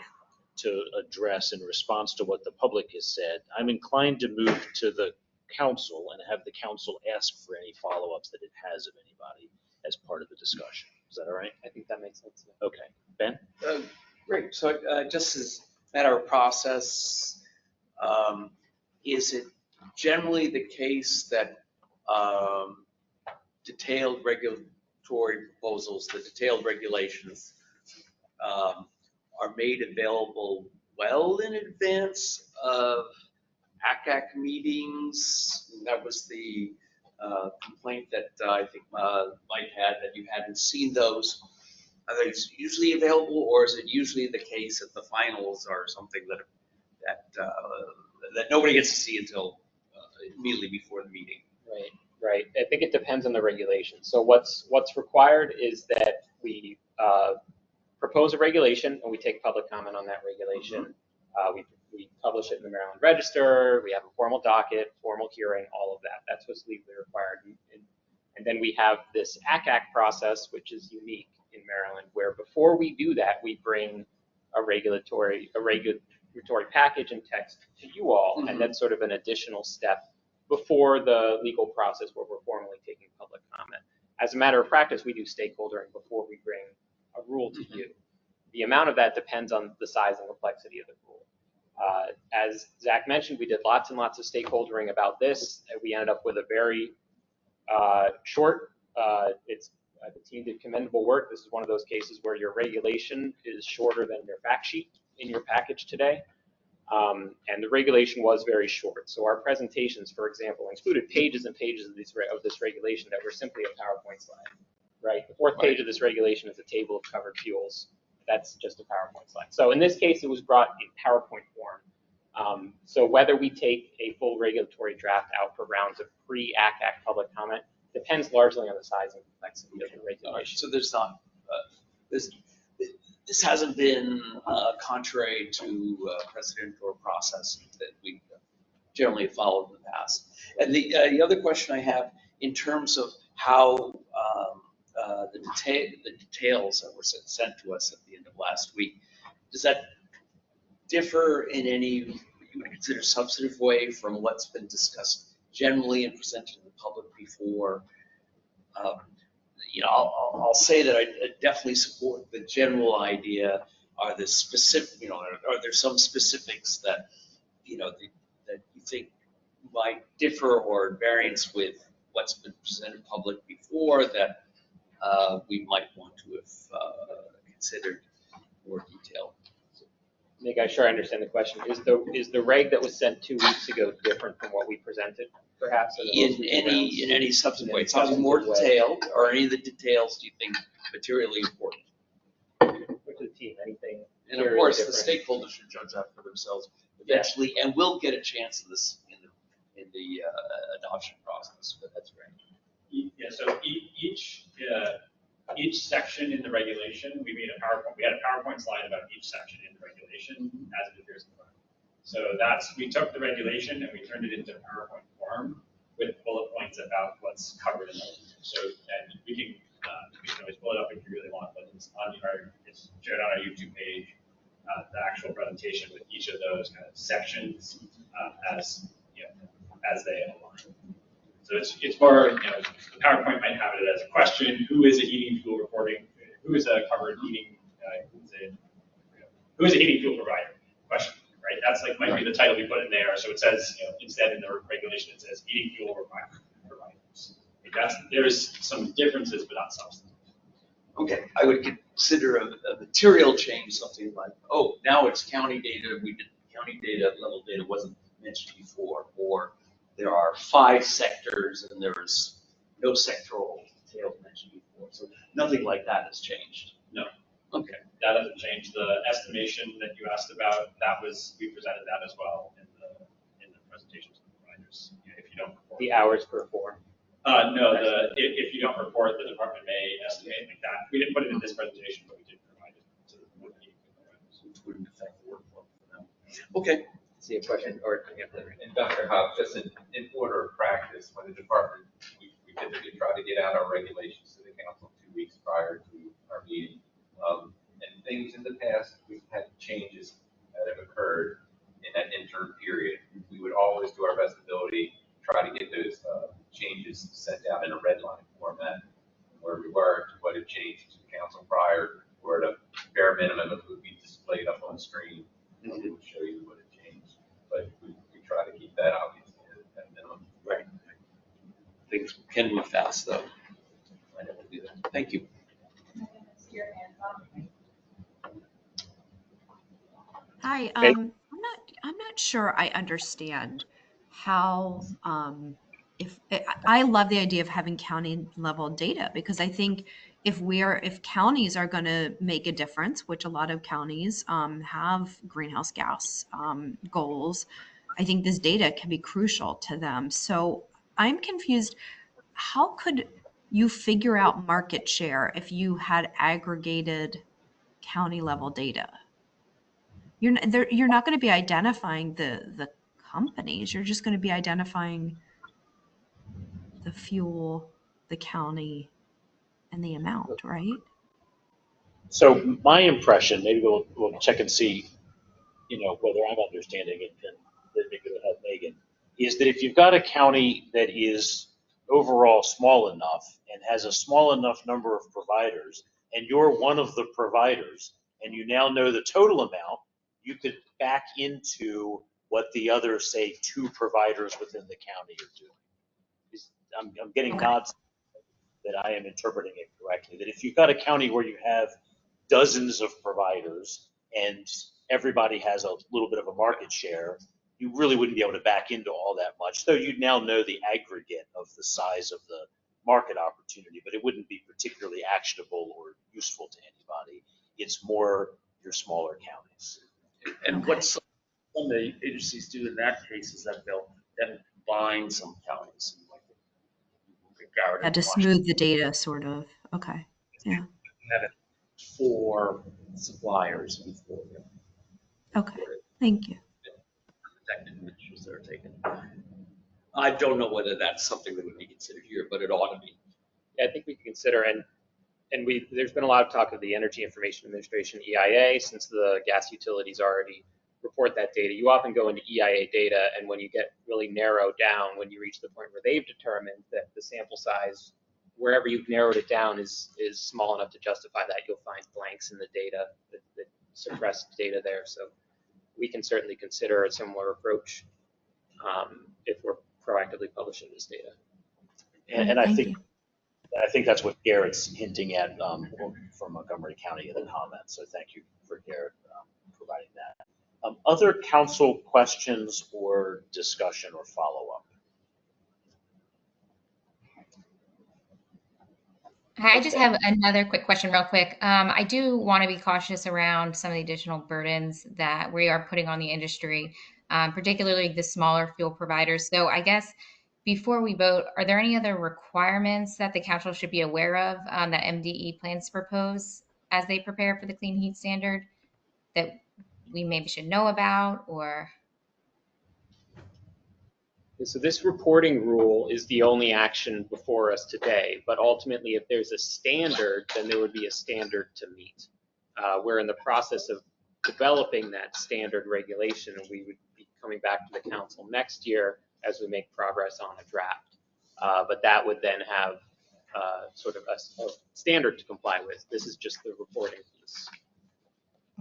to address in response to what the public has said, I'm inclined to move to the council and have the council ask for any follow-ups that it has of anybody as part of the discussion. Is that all right?
I think that makes sense.
Okay. Ben?
Great. So just as a matter of process, is it generally the case that detailed regulatory proposals, the detailed regulations are made available well in advance of AQCAC meetings? That was the complaint that I think Mike had, that you hadn't seen those. Are they usually available, or is it usually the case that the finals are something that nobody gets to see until immediately before the meeting?
Right. I think it depends on the regulation. So what's required is that we propose a regulation and we take public comment on that regulation. We publish it in the Maryland Register. We have a formal docket, formal hearing, all of that. That's what's legally required. And then we have this AQCAC process, which is unique in Maryland, where before we do that, we bring a regulatory package and text to you all, and that's sort of an additional step before the legal process where we're formally taking public comment. As a matter of practice, we do stakeholdering before we bring a rule to you. The amount of that depends on the size and complexity of the rule. As Zach mentioned, we did lots and lots of stakeholdering about this. We ended up with a very short, the team did commendable work. This is one of those cases where your regulation is shorter than your fact sheet in your package today. And the regulation was very short. So our presentations, for example, included pages and pages of this regulation that were simply a PowerPoint slide, right? The fourth page of this regulation is a table of covered fuels. That's just a PowerPoint slide. So in this case, it was brought in PowerPoint form. So whether we take a full regulatory draft out for rounds of pre-AQCAC public comment depends largely on the size and complexity of the regulation.
So there's not, this hasn't been contrary to precedent or process that we generally followed in the past. And the other question I have, in terms of how the details that were sent to us at the end of last week, does that differ in any you would consider substantive way from what's been discussed generally and presented to the public before? I'll say that I definitely support the general idea. Are there specific, are there some specifics that, that you think might differ or variance with what's been presented public before that we might want to have considered more detail?
Make sure I understand the question. Is the reg that was sent 2 weeks ago different from what we presented, perhaps?
In any substantive way, something more detailed, or any of the details do you think materially important?
Which is the team, anything?
And of course, the stakeholders should judge that for themselves eventually, and will get a chance in this in the adoption process. But that's great.
Yeah. So each section in the regulation, we had a PowerPoint slide about each section in the regulation as it appears in the front. So we took the regulation and we turned it into PowerPoint form with bullet points about what's covered in the regulation. So, and we can always pull it up if you really want, but it's shared on our YouTube page, the actual presentation with each of those kind of sections as they align. So it's more, the PowerPoint might have it as a question: who is a heating fuel reporting? Who is a covered heating? Who is a heating fuel provider? Question, right? That's might be the title we put in there. So it says, instead in the regulation it says heating fuel providers. There's some differences, but not substantive.
Okay, I would consider a material change something like, oh, now it's county data. We did county data, level data wasn't mentioned before, or there are 5 sectors and there's no sectoral details mentioned before. So nothing like that has changed.
No.
Okay.
That hasn't changed. The estimation that you asked about, we presented that as well in the presentation to the providers. If you don't report.
The hours per form.
No, if you don't report, the department may estimate like that. We didn't put it in this presentation, but we did provide it to the committee.
Which wouldn't affect the workflow for them. Okay. See a question or
And Dr. Hobbs, just in order of practice, when the department, we typically try to get out our regulations to the council 2 weeks prior to our meeting. And things in the past, we've had changes that have occurred in that interim period. We would always do our best ability, try to get those changes sent out in a red line format, where we were to what had changed to the council prior, or at a bare minimum, it would be displayed up on the screen. It would show you what had changed. But we try to keep that obviously at a minimum.
Right. Things can move fast though. I never do that. Thank you.
Hi, I'm not sure I understand how, if I love the idea of having county level data, because I think if counties are going to make a difference, which a lot of counties have greenhouse gas goals, I think this data can be crucial to them. So I'm confused. How could you figure out market share if you had aggregated county level data? You're not going to be identifying the companies. You're just going to be identifying the fuel, the county, and the amount, right?
So my impression, maybe we'll check and see, whether I'm understanding it, and then maybe we'll have Megan, is that if you've got a county that is overall small enough and has a small enough number of providers, and you're one of the providers, and you now know the total amount, you could back into what the other, say, 2 providers within the county are doing. I'm getting nods that I am interpreting it correctly, that if you've got a county where you have dozens of providers and everybody has a little bit of a market share, you really wouldn't be able to back into all that much, though you'd now know the aggregate of the size of the market opportunity, but it wouldn't be particularly actionable or useful to anybody. It's more your smaller counties.
And what some of the agencies do in that case is that they'll then combine some counties.
Yeah, to smooth the data, sort of. Okay. Yeah.
Have it 4 suppliers before you.
Okay. Thank you.
Protective measures that are taken. I don't know whether that's something that would be considered here, but it ought to be.
Yeah, I think we can consider, and there's been a lot of talk of the Energy Information Administration, EIA, since the gas utilities already report that data. You often go into EIA data, and when you get really narrowed down, when you reach the point where they've determined that the sample size, wherever you've narrowed it down, is small enough to justify that, you'll find blanks in the data, that suppressed data there. So we can certainly consider a similar approach if we're proactively publishing this data.
And I think that's what Garrett's hinting at from Montgomery County in the comments. So thank you for Garrett providing that. Other council questions or discussion or follow-up?
Hi, I just have another quick question real quick. I do want to be cautious around some of the additional burdens that we are putting on the industry, particularly the smaller fuel providers. So I guess before we vote, are there any other requirements that the council should be aware of that MDE plans to propose as they prepare for the clean heat standard that we maybe should know about, or?
So this reporting rule is the only action before us today, but ultimately if there's a standard, then there would be a standard to meet. We're in the process of developing that standard regulation, and we would be coming back to the council next year as we make progress on a draft. But that would then have sort of a standard to comply with. This is just the reporting piece.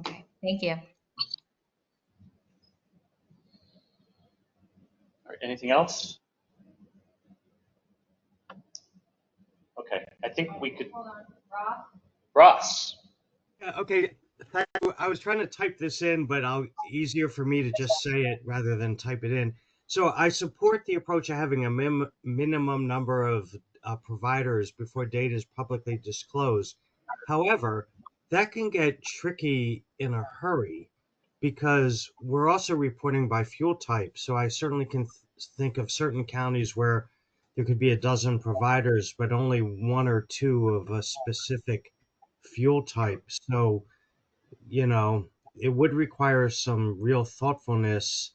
Okay, thank you.
All right, anything else? Okay, I think we could.
Hold on, Ross?
Ross.
Yeah, okay, thank you. I was trying to type this in, but easier for me to just say it rather than type it in. So I support the approach of having a minimum number of providers before data is publicly disclosed. However, that can get tricky in a hurry because we're also reporting by fuel type. So I certainly can think of certain counties where there could be a dozen providers, but only one or two of a specific fuel type. So, it would require some real thoughtfulness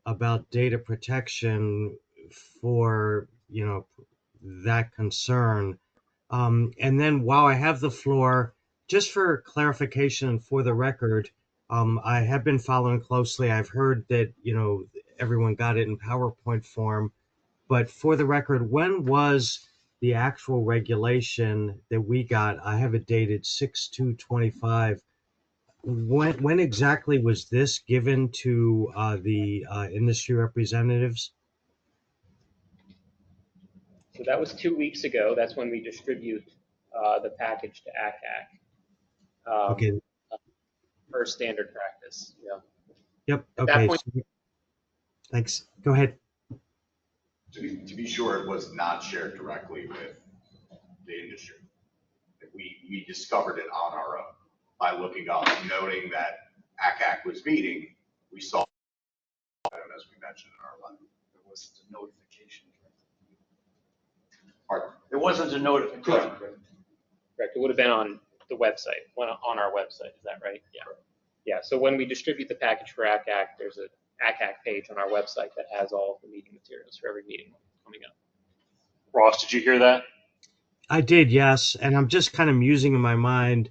about data protection for, that concern. And then while I have the floor, just for clarification for the record, I have been following closely. I've heard that, everyone got it in PowerPoint form, but for the record, when was the actual regulation that we got? I have it dated 6/2/25. When exactly was this given to the industry representatives?
So that was 2 weeks ago. That's when we distribute the package to AQCAC.
Okay.
Per standard practice. Yeah.
Yep.
At that
Okay.
point,
Thanks. Go ahead.
To be sure, it was not shared directly with the industry. We discovered it on our own by looking up, noting that AQCAC was meeting. We saw them, as we mentioned in our letter.
There wasn't a notification.
Pardon?
There wasn't a notification.
Correct. It would have been on the website, on our website. Is that right? Yeah. Yeah. So when we distribute the package for AQCAC, there's a AQCAC page on our website that has all of the meeting materials for every meeting coming up.
Ross, did you hear that?
I did, yes. And I'm just kind of musing in my mind.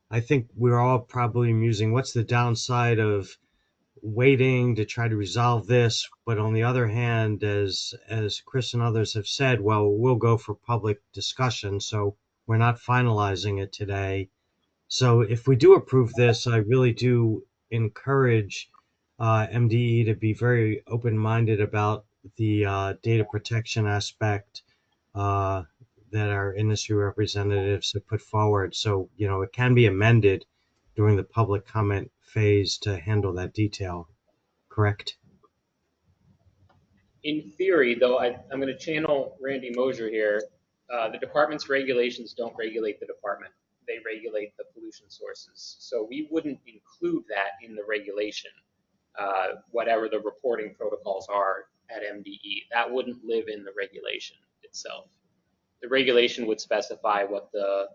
I think we're all probably musing, what's the downside of waiting to try to resolve this? But on the other hand, as Chris and others have said, well, we'll go for public discussion. So we're not finalizing it today. So if we do approve this, I really do encourage MDE to be very open-minded about the data protection aspect that our industry representatives have put forward. So, it can be amended during the public comment phase to handle that detail, correct?
In theory, though, I'm going to channel Randy Mosier here. The department's regulations don't regulate the department. They regulate the pollution sources. So we wouldn't include that in the regulation, whatever the reporting protocols are at MDE. That wouldn't live in the regulation itself. The regulation would specify what the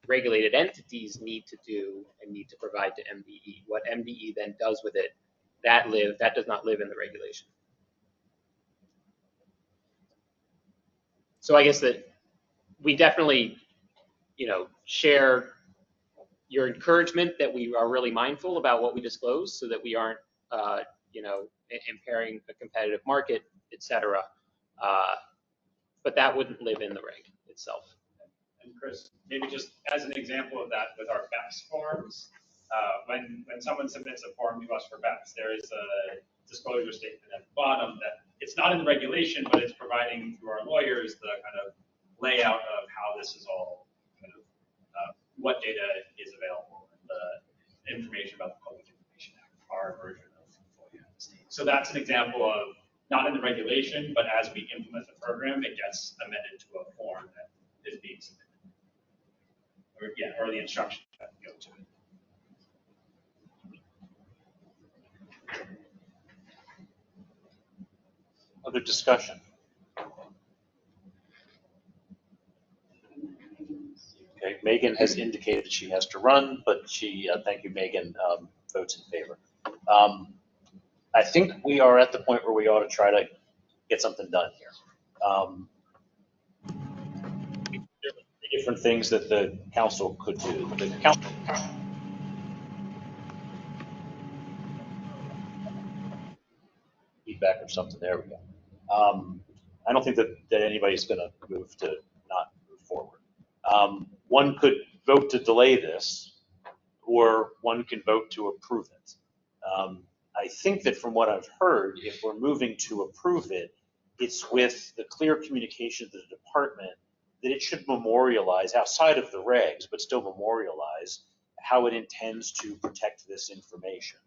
regulated entities need to do and need to provide to MDE. What MDE then does with it, that does not live in the regulation. So I guess that we definitely, share your encouragement that we are really mindful about what we disclose so that we aren't, impairing a competitive market, et cetera. But that wouldn't live in the reg itself.
And Chris, maybe just as an example of that with our BEPS forms, when someone submits a form to us for BEPS, there is a disclosure statement at the bottom that it's not in the regulation, but it's providing through our lawyers the kind of layout of how this is all kind of what data is available and the information about the Public Information Act, our version of FOIA. So that's an example of not in the regulation, but as we implement the program, it gets amended to a form that is being submitted. Or the instructions that go to it.
Other discussion? Okay, Megan has indicated that she has to run, but thank you, Megan, votes in favor. I think we are at the point where we ought to try to get something done here. There are different things that the council could do. The council feedback or something. There we go. I don't think that anybody's going to move to not move forward. One could vote to delay this, or one can vote to approve it. I think that from what I've heard, if we're moving to approve it, it's with the clear communication to the department that it should memorialize, outside of the regs, but still memorialize how it intends to protect this information.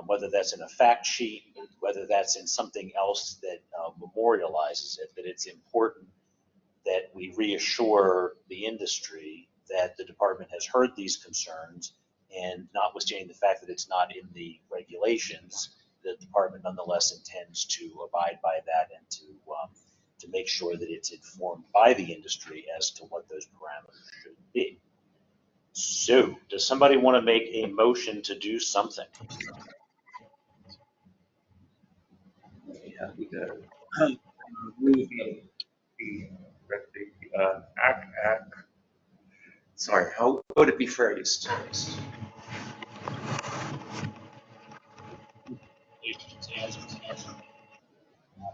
Whether that's in a fact sheet, whether that's in something else that memorializes it, that it's important that we reassure the industry that the department has heard these concerns, and notwithstanding the fact that it's not in the regulations, the department nonetheless intends to abide by that and to
to make sure that it's informed by the industry as to what those parameters should be. So, does somebody want to make a motion to do something?
Yeah, we got move the AQCAC. Sorry, how would it be phrased?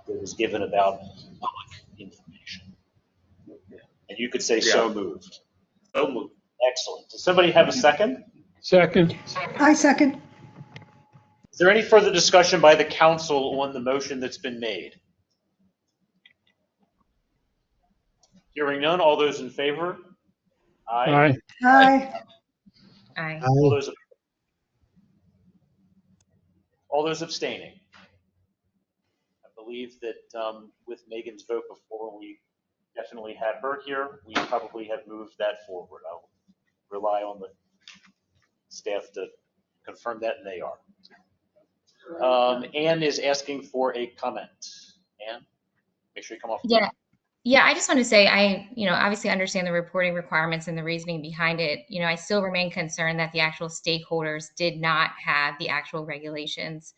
That was given about public information. And you could say so moved.
So moved.
Excellent. Does somebody have a second?
Second.
I second.
Is there any further discussion by the council on the motion that's been made? Hearing none, all those in favor? Aye.
Aye.
Aye.
All those abstaining? I believe that with Megan's vote before, we definitely had her here. We probably have moved that forward. I'll rely on the staff to confirm that, and they are. Anne is asking for a comment. Anne, make sure you come off.
Yeah. Yeah, I just want to say I, obviously understand the reporting requirements and the reasoning behind it. I still remain concerned that the actual stakeholders did not have the actual regulations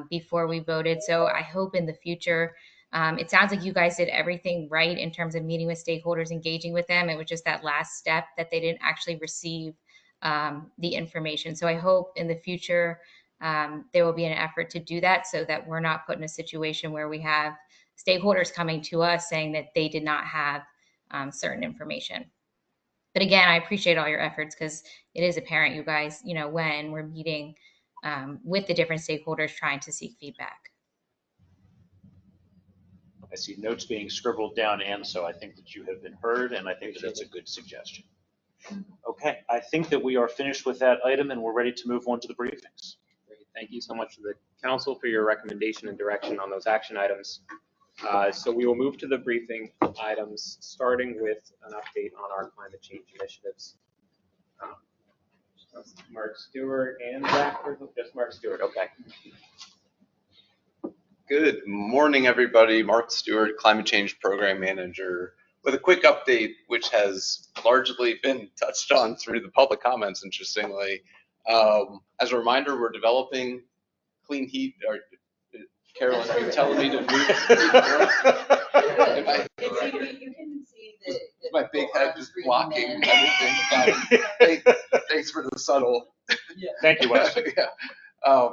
before we voted. So I hope in the future, it sounds like you guys did everything right in terms of meeting with stakeholders, engaging with them. It was just that last step that they didn't actually receive the information. So I hope in the future there will be an effort to do that so that we're not put in a situation where we have stakeholders coming to us saying that they did not have certain information. But again, I appreciate all your efforts because it is apparent, you guys, when we're meeting with the different stakeholders trying to seek feedback.
I see notes being scribbled down, Anne, so I think that you have been heard, and I think that that's a good suggestion. Okay, I think that we are finished with that item, and we're ready to move on to the briefings.
Great. Thank you so much to the council for your recommendation and direction on those action items. So we will move to the briefing items, starting with an update on our climate change initiatives. Mark Stewart and Zach, or just Mark Stewart? Okay.
Good morning, everybody. Mark Stewart, Climate Change Program Manager, with a quick update, which has largely been touched on through the public comments, interestingly. As a reminder, we're developing clean heat, or Carolyn, are you telling me to move?
You can see the
my big head just blocking everything. Thanks for the subtle.
Yeah.
Thank you, Wes.
Yeah.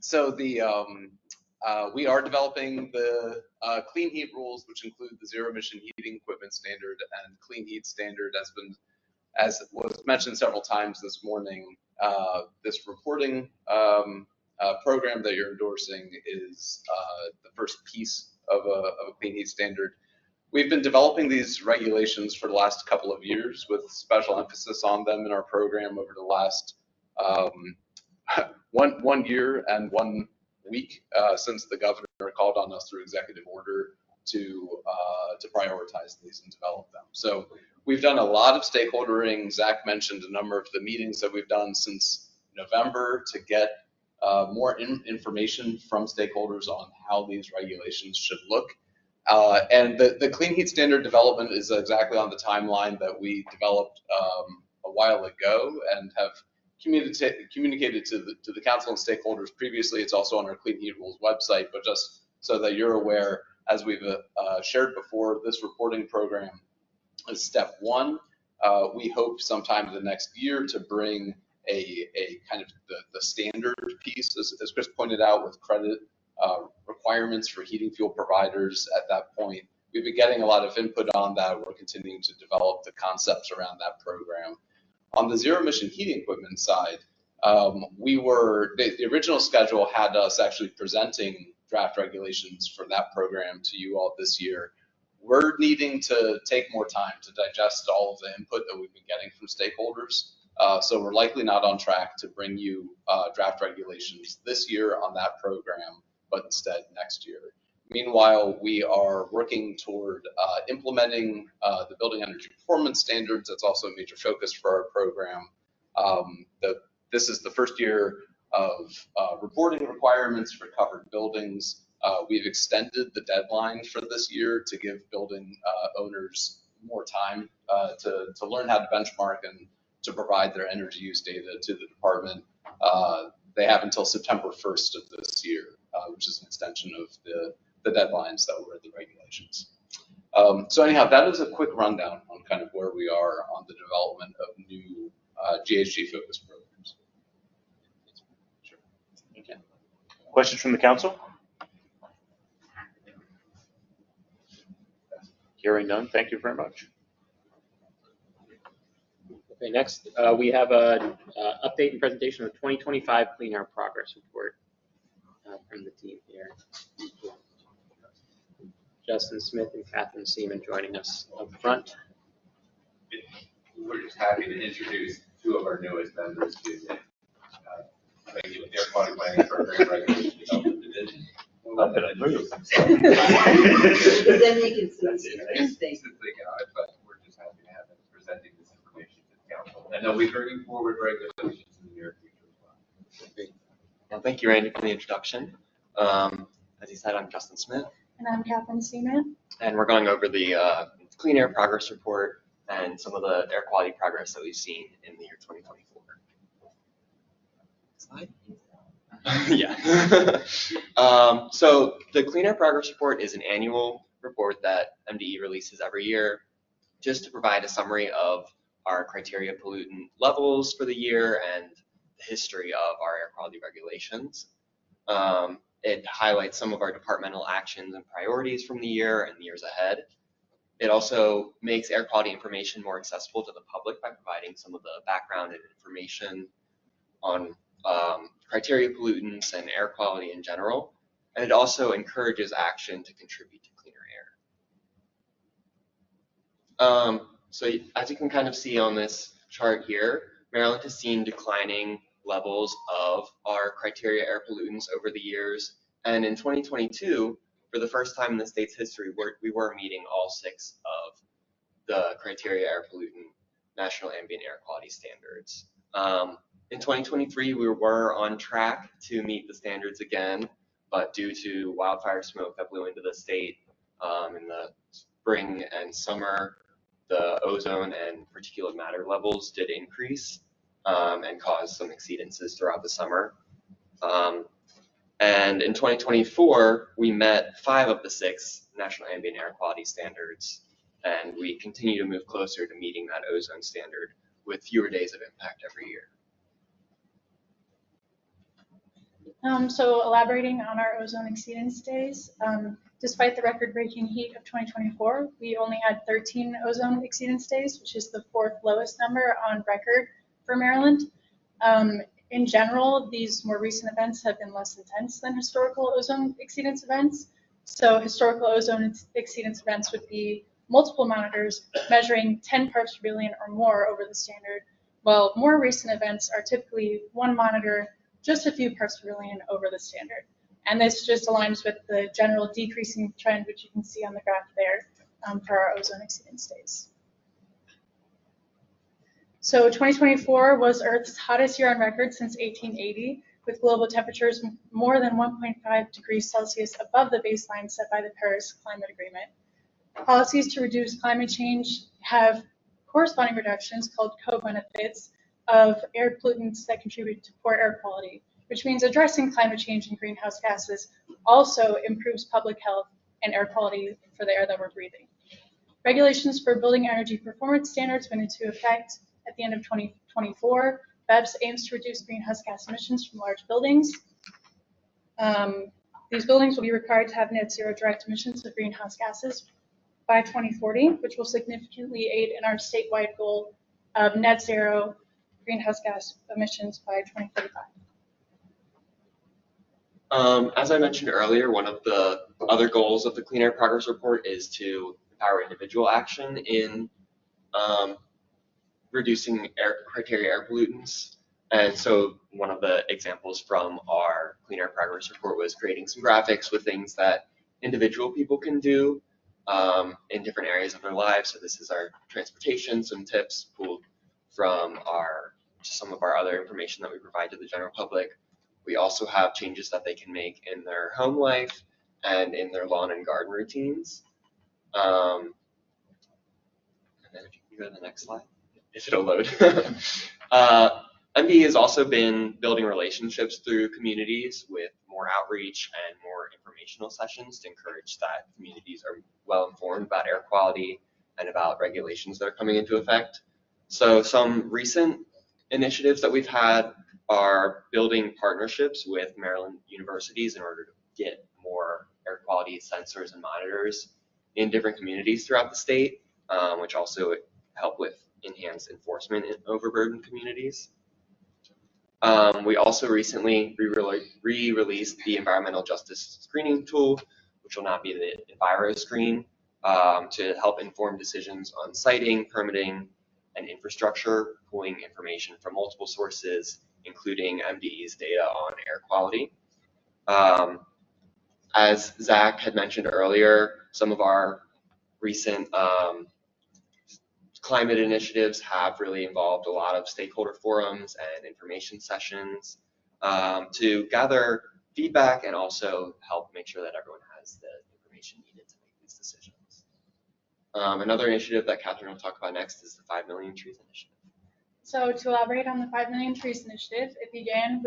So we are developing the clean heat rules, which include the zero emission heating equipment standard and clean heat standard, as was mentioned several times this morning. This reporting program that you're endorsing is the first piece of a clean heat standard. We've been developing these regulations for the last couple of years with special emphasis on them in our program over the last one year and 1 week since the governor called on us through executive order to prioritize these and develop them. So we've done a lot of stakeholdering. Zach mentioned a number of the meetings that we've done since November to get more information from stakeholders on how these regulations should look. And the clean heat standard development is exactly on the timeline that we developed a while ago and have communicated to the council and stakeholders previously. It's also on our Clean Heat Rules website, but just so that you're aware, as we've shared before, this reporting program is step one. We hope sometime in the next year to bring a kind of the standard piece, as Chris pointed out, with credit requirements for heating fuel providers at that point. We've been getting a lot of input on that. We're continuing to develop the concepts around that program. On the zero emission heating equipment side, the original schedule had us actually presenting draft regulations for that program to you all this year. We're needing to take more time to digest all of the input that we've been getting from stakeholders. So we're likely not on track to bring you draft regulations this year on that program, but instead next year. Meanwhile, we are working toward implementing the building energy performance standards. That's also a major focus for our program. This is the first year of reporting requirements for covered buildings. We've extended the deadline for this year to give building owners more time to learn how to benchmark and to provide their energy use data to the department. They have until September 1st of this year, which is an extension of the deadlines that were in the regulations. So anyhow, that is a quick rundown on kind of where we are on the development of new GHG-focused programs.
Sure. Okay. Questions from the council? Hearing none, thank you very much.
Okay, next we have a update and presentation of the 2025 Clean Air Progress Report from the team here. Justin Smith and Catherine Seaman joining us up front.
We're just happy to introduce two of our newest members to the Air Quality Planning Program Regulation Development Division. Not that I move.
Then they can see
but we're just happy to have them presenting this information to the council. And they'll be bringing forward regulations in the near future as well.
Great. Well, thank you, Randy, for the introduction. As you said, I'm Justin Smith.
And I'm Catherine Seaman.
And we're going over the Clean Air Progress Report and some of the air quality progress that we've seen in the year 2024. Slide. Yeah. So the Clean Air Progress Report is an annual report that MDE releases every year just to provide a summary of our criteria pollutant levels for the year and the history of our air quality regulations. It highlights some of our departmental actions and priorities from the year and the years ahead. It also makes air quality information more accessible to the public by providing some of the background and information on criteria pollutants and air quality in general. And it also encourages action to contribute to cleaner air. So as you can kind of see on this chart here, Maryland has seen declining levels of our criteria air pollutants over the years. And in 2022, for the first time in the state's history, we were meeting all 6 of the criteria air pollutant national ambient air quality standards. In 2023, we were on track to meet the standards again, but due to wildfire smoke that blew into the state in the spring and summer, the ozone and particulate matter levels did increase and caused some exceedances throughout the summer. And in 2024, we met 5 of the 6 national ambient air quality standards, and we continue to move closer to meeting that ozone standard with fewer days of impact every year.
So elaborating on our ozone exceedance days, despite the record-breaking heat of 2024, we only had 13 ozone exceedance days, which is the 4th lowest number on record for Maryland. In general, these more recent events have been less intense than historical ozone exceedance events. So historical ozone exceedance events would be multiple monitors measuring 10 parts per billion or more over the standard, while more recent events are typically 1 monitor, just a few parts per billion over the standard. And this just aligns with the general decreasing trend, which you can see on the graph there for our ozone exceedance days. So 2024 was Earth's hottest year on record since 1880, with global temperatures more than 1.5 degrees Celsius above the baseline set by the Paris Climate Agreement. Policies to reduce climate change have corresponding reductions called co-benefits of air pollutants that contribute to poor air quality, which means addressing climate change and greenhouse gases also improves public health and air quality for the air that we're breathing. Regulations for building energy performance standards went into effect at the end of 2024. BEPS aims to reduce greenhouse gas emissions from large buildings. These buildings will be required to have net zero direct emissions of greenhouse gases by 2040, which will significantly aid in our statewide goal of net zero greenhouse gas emissions by 2035.
As I mentioned earlier, one of the other goals of the Clean Air Progress Report is to empower individual action in reducing criteria air pollutants. And so one of the examples from our Clean Air Progress Report was creating some graphics with things that individual people can do in different areas of their lives. So this is our transportation, some tips pulled from some of our other information that we provide to the general public. We also have changes that they can make in their home life and in their lawn and garden routines. And then if you can go to the next slide, if it'll load. MDE has also been building relationships through communities with more outreach and more informational sessions to encourage that communities are well informed about air quality and about regulations that are coming into effect. So some recent initiatives that we've had are building partnerships with Maryland universities in order to get more air quality sensors and monitors in different communities throughout the state, which also help with enhanced enforcement in overburdened communities. We also recently re-released the environmental justice screening tool, which will now be the Enviro screen, to help inform decisions on siting, permitting, and infrastructure, pulling information from multiple sources, including MDE's data on air quality. As Zach had mentioned earlier, some of our recent climate initiatives have really involved a lot of stakeholder forums and information sessions to gather feedback and also help make sure that everyone has the information needed to make these decisions. Another initiative that Catherine will talk about next is the 5 Million Trees Initiative.
So to elaborate on the 5 Million Trees Initiative, it began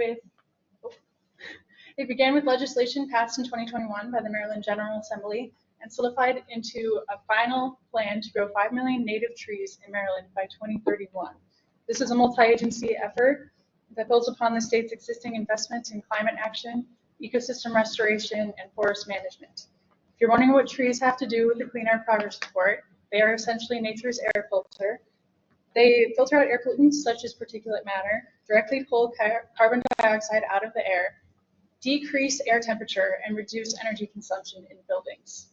with legislation passed in 2021 by the Maryland General Assembly and solidified into a final plan to grow 5 million native trees in Maryland by 2031. This is a multi-agency effort that builds upon the state's existing investments in climate action, ecosystem restoration, and forest management. If you're wondering what trees have to do with the Clean Air Progress Report, they are essentially nature's air filter. They filter out air pollutants such as particulate matter, directly pull carbon dioxide out of the air, decrease air temperature, and reduce energy consumption in buildings.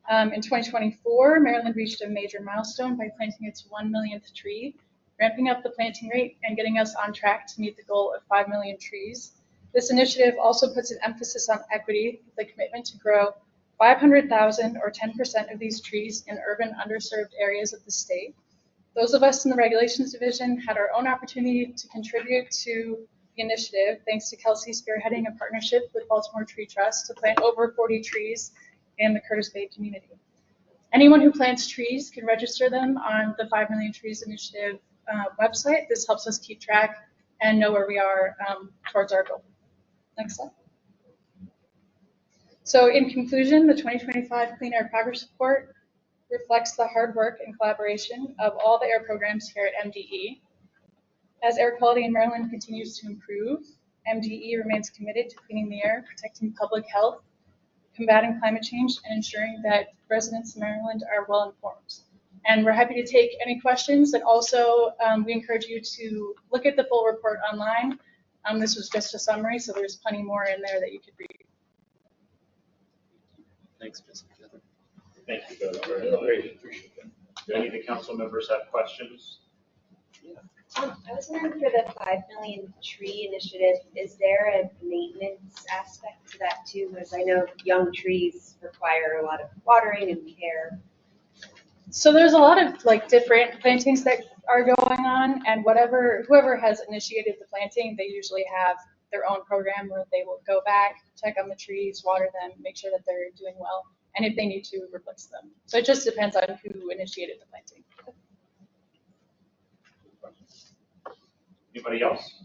In 2024, Maryland reached a major milestone by planting its 1 millionth tree, ramping up the planting rate and getting us on track to meet the goal of 5 million trees. This initiative also puts an emphasis on equity, with a commitment to grow 500,000 or 10% of these trees in urban underserved areas of the state. Those of us in the Regulations Division had our own opportunity to contribute to the initiative, thanks to Kelsey spearheading a partnership with Baltimore Tree Trust to plant over 40 trees in the Curtis Bay community. Anyone who plants trees can register them on the 5 Million Trees Initiative website. This helps us keep track and know where we are towards our goal. Next slide. So in conclusion, the 2025 Clean Air Progress Report reflects the hard work and collaboration of all the air programs here at MDE. As air quality in Maryland continues to improve, MDE remains committed to cleaning the air, protecting public health, combating climate change, and ensuring that residents in Maryland are well informed. And we're happy to take any questions, and also we encourage you to look at the full report online. This was just a summary, so there's plenty more in there that you could read.
Thanks, Ms. Thank you both very much. Great, appreciate that. Do any of the council members have questions?
I was wondering, for the 5 million tree initiative, is there a maintenance aspect to that too? Because I know young trees require a lot of watering and care.
So there's a lot of different plantings that are going on, and whoever has initiated the planting, they usually have their own program where they will go back, check on the trees, water them, make sure that they're doing well, and if they need to, replace them. So it just depends on who initiated the planting.
Anybody else?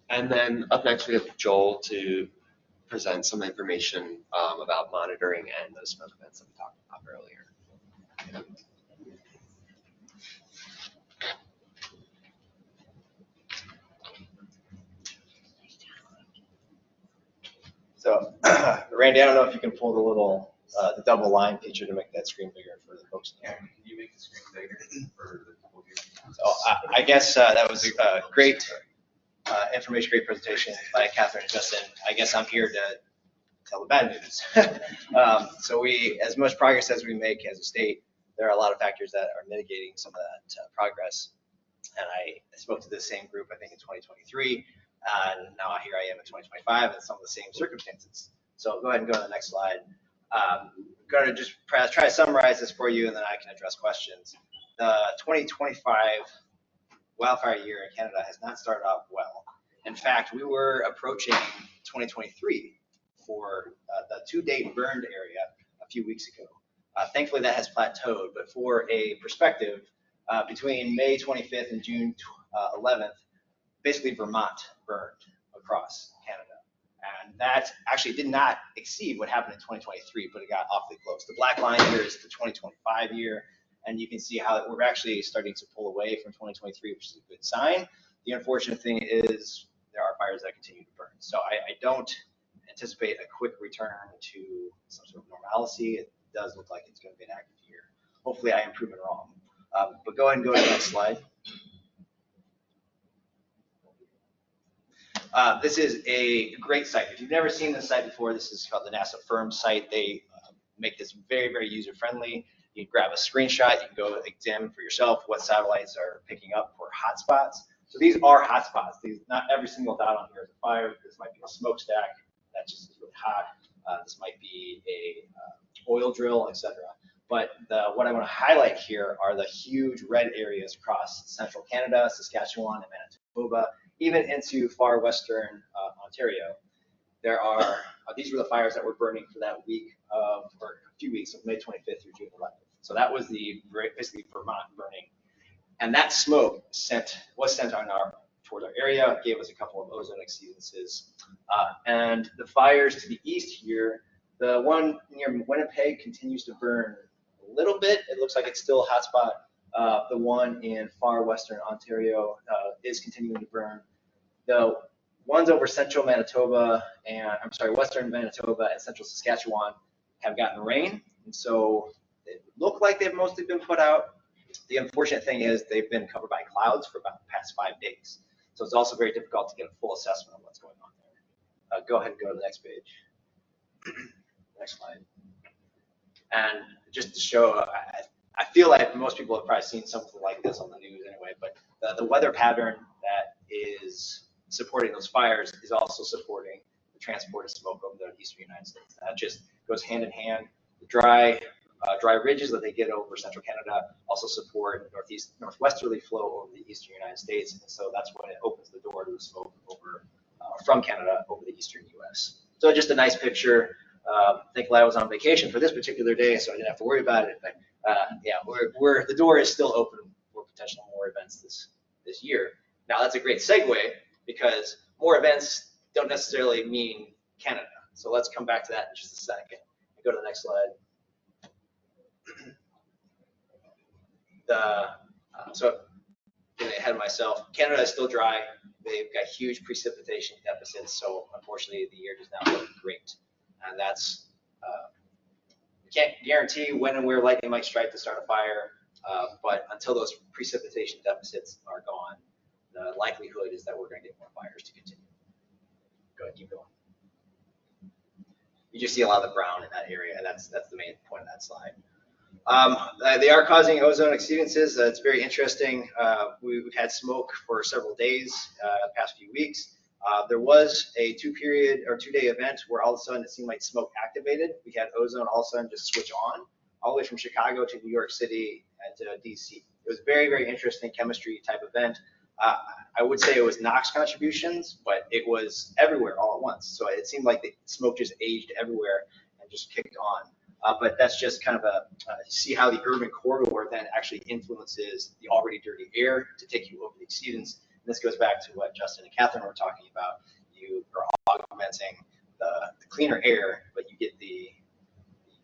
And then up next we have Joel to present some information about monitoring and those smoke events that we talked about earlier.
So, Randy, I don't know if you can pull the little, the double line feature to make that screen bigger for the folks.
Yeah, can you make the screen bigger for the people here?
So I guess that was a great information, great presentation by Catherine and Justin. I guess I'm here to tell the bad news. So as much progress as we make as a state, there are a lot of factors that are mitigating some of that progress. And I spoke to the same group, I think, in 2023. And now here I am in 2025 and some of the same circumstances. So go ahead and go to the next slide. I'm going to just try to summarize this for you, and then I can address questions. The 2025 wildfire year in Canada has not started off well. In fact, we were approaching 2023 for the to-date burned area a few weeks ago. Thankfully, that has plateaued, but for a perspective, between May 25th and June 11th, basically Vermont burned across Canada. And that actually did not exceed what happened in 2023, but it got awfully close. The black line here is the 2025 year, and you can see how we're actually starting to pull away from 2023, which is a good sign. The unfortunate thing is there are fires that continue to burn. So I don't anticipate a quick return to some sort of normalcy. It does look like it's going to be an active year. Hopefully I am proven wrong. But go ahead and go to the next slide. This is a great site. If you've never seen this site before, this is called the NASA Firm site. They make this very, very user-friendly. You can grab a screenshot. You can go examine for yourself what satellites are picking up for hotspots. So these are hotspots. Not every single dot on here is a fire. This might be a smokestack that just is really hot. This might be a oil drill, etc. But what I want to highlight here are the huge red areas across central Canada, Saskatchewan, and Manitoba, even into far western Ontario. There are, these were the fires that were burning for that week of, or a few weeks of May 25th through June 11th. So that was basically Vermont burning. And that smoke was sent on toward our area, gave us a couple of ozone exceedances. And the fires to the east here, the one near Winnipeg continues to burn a little bit. It looks like it's still a hotspot. The one in far western Ontario is continuing to burn. The ones over central Manitoba and, western Manitoba and central Saskatchewan have gotten rain. And so they look like they've mostly been put out. The unfortunate thing is they've been covered by clouds for about the past 5 days. So it's also very difficult to get a full assessment of what's going on there. Go ahead and go to the next page. Next slide. And just to show, I feel like most people have probably seen something like this on the news anyway, but the weather pattern that is supporting those fires is also supporting the transport of smoke over the eastern United States. That just goes hand in hand. The dry ridges that they get over central Canada also support northwesterly flow over the eastern United States, and so that's when it opens the door to the smoke over from Canada over the eastern U.S. So just a nice picture. Thankfully, I was on vacation for this particular day, so I didn't have to worry about it. But yeah, the door is still open for potential more events this year. Now that's a great segue because more events don't necessarily mean Canada. So let's come back to that in just a second. Go to the next slide. So getting ahead of myself, Canada is still dry. They've got huge precipitation deficits, so unfortunately the year does not look great. And that's, we can't guarantee when and where lightning might strike to start a fire, but until those precipitation deficits are gone, the likelihood is that we're going to get more fires to continue. Go ahead, keep going. You just see a lot of the brown in that area, and that's the main point of that slide. They are causing ozone exceedances. It's very interesting. We've had smoke for several days, the past few weeks. There was a 2-day event where all of a sudden it seemed like smoke activated. We had ozone all of a sudden just switch on, all the way from Chicago to New York City and to DC. It was very, very interesting chemistry type event. I would say it was NOx contributions, but it was everywhere all at once. So it seemed like the smoke just aged everywhere and just kicked on. But that's just kind of see how the urban corridor then actually influences the already dirty air to take you over the exceedance. And this goes back to what Justin and Catherine were talking about. You are augmenting the cleaner air, but you get the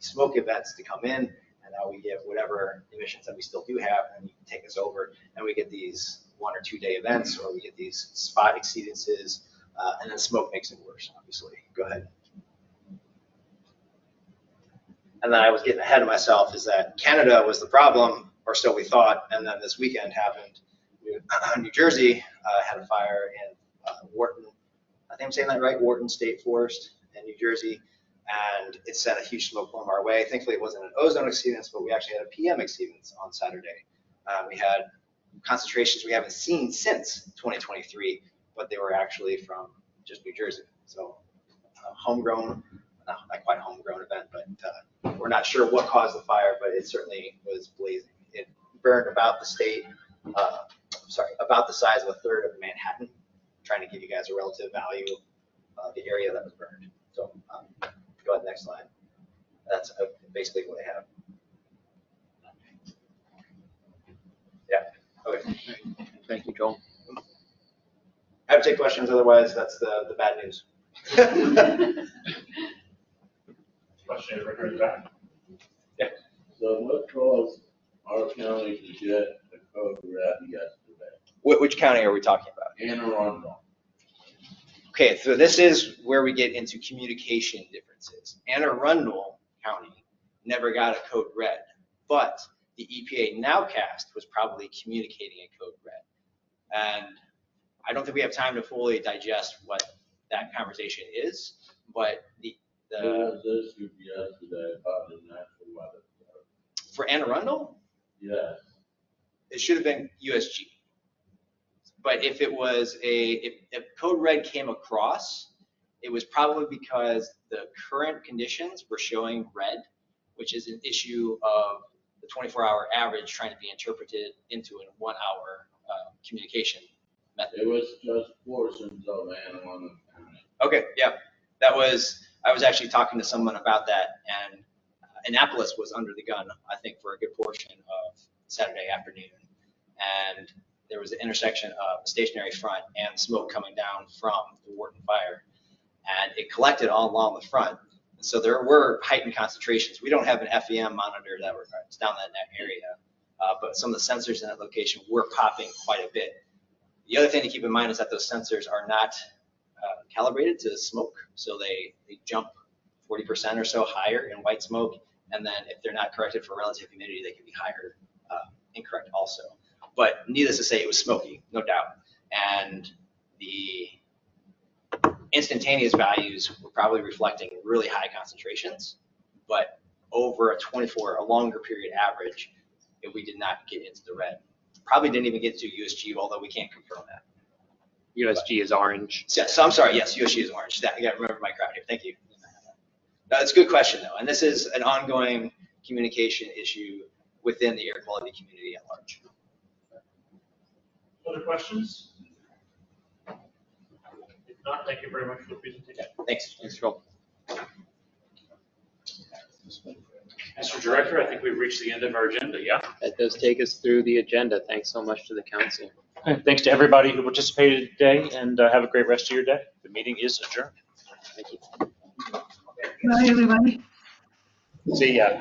smoke events to come in, and now we get whatever emissions that we still do have, and you can take us over, and we get these 1 or 2 day events, or we get these spot exceedances, and then smoke makes it worse, obviously. Go ahead. And then I was getting ahead of myself, is that Canada was the problem, or so we thought, and then this weekend happened. New Jersey had a fire in Wharton, I think I'm saying that right, Wharton State Forest in New Jersey, and it sent a huge smoke plume our way. Thankfully, it wasn't an ozone exceedance, but we actually had a PM exceedance on Saturday. We had concentrations we haven't seen since 2023, but they were actually from just New Jersey. So homegrown, not quite homegrown event, but we're not sure what caused the fire, but it certainly was blazing. It burned about the state, about the size of a third of Manhattan, trying to give you guys a relative value of the area that was burned. So go ahead, next slide. That's basically what I have. Yeah, okay.
Thank you, Joel.
I have to take questions, otherwise that's the bad news.
Question is right back.
Yeah.
So what caused our county to get a code red yesterday?
Which county are we talking about?
Anne Arundel.
Okay, so this is where we get into communication differences. Anne Arundel County never got a code red, but the EPA nowcast was probably communicating a code red. And I don't think we have time to fully digest what that conversation is, but
It was issued yesterday about the National Weather Service.
for Anne Arundel,
Yes.
it should have been USG. But if it was if code red came across, it was probably because the current conditions were showing red, which is an issue of the 24-hour average trying to be interpreted into a 1-hour communication method.
It was just portions of Anne Arundel County.
Okay, yeah, I was actually talking to someone about that, and Annapolis was under the gun, I think, for a good portion of Saturday afternoon. And there was an intersection of a stationary front and smoke coming down from the Wharton fire. And it collected all along the front. So there were heightened concentrations. We don't have an FEM monitor that regards down that area, but some of the sensors in that location were popping quite a bit. The other thing to keep in mind is that those sensors are not calibrated to smoke. So they jump 40% or so higher in white smoke. And then if they're not corrected for relative humidity, they can be higher, incorrect also. But needless to say, it was smoky, no doubt. And the instantaneous values were probably reflecting really high concentrations, but over a longer period average, we did not get into the red. Probably didn't even get to USG, although we can't confirm that.
USG is orange.
Yeah, so I'm sorry, yes, USG is orange. I gotta remember my crowd here, thank you. That's a good question though, and this is an ongoing communication issue within the air quality community at large.
Other questions? If not, thank you very much for the presentation.
Thanks.
Thanks, Joel.
Mr. Director, I think we've reached the end of our agenda, yeah?
That does take us through the agenda. Thanks so much to the council.
Okay, thanks to everybody who participated today, and have a great rest of your day. The meeting is adjourned.
Thank you.
Bye, everybody.
See ya.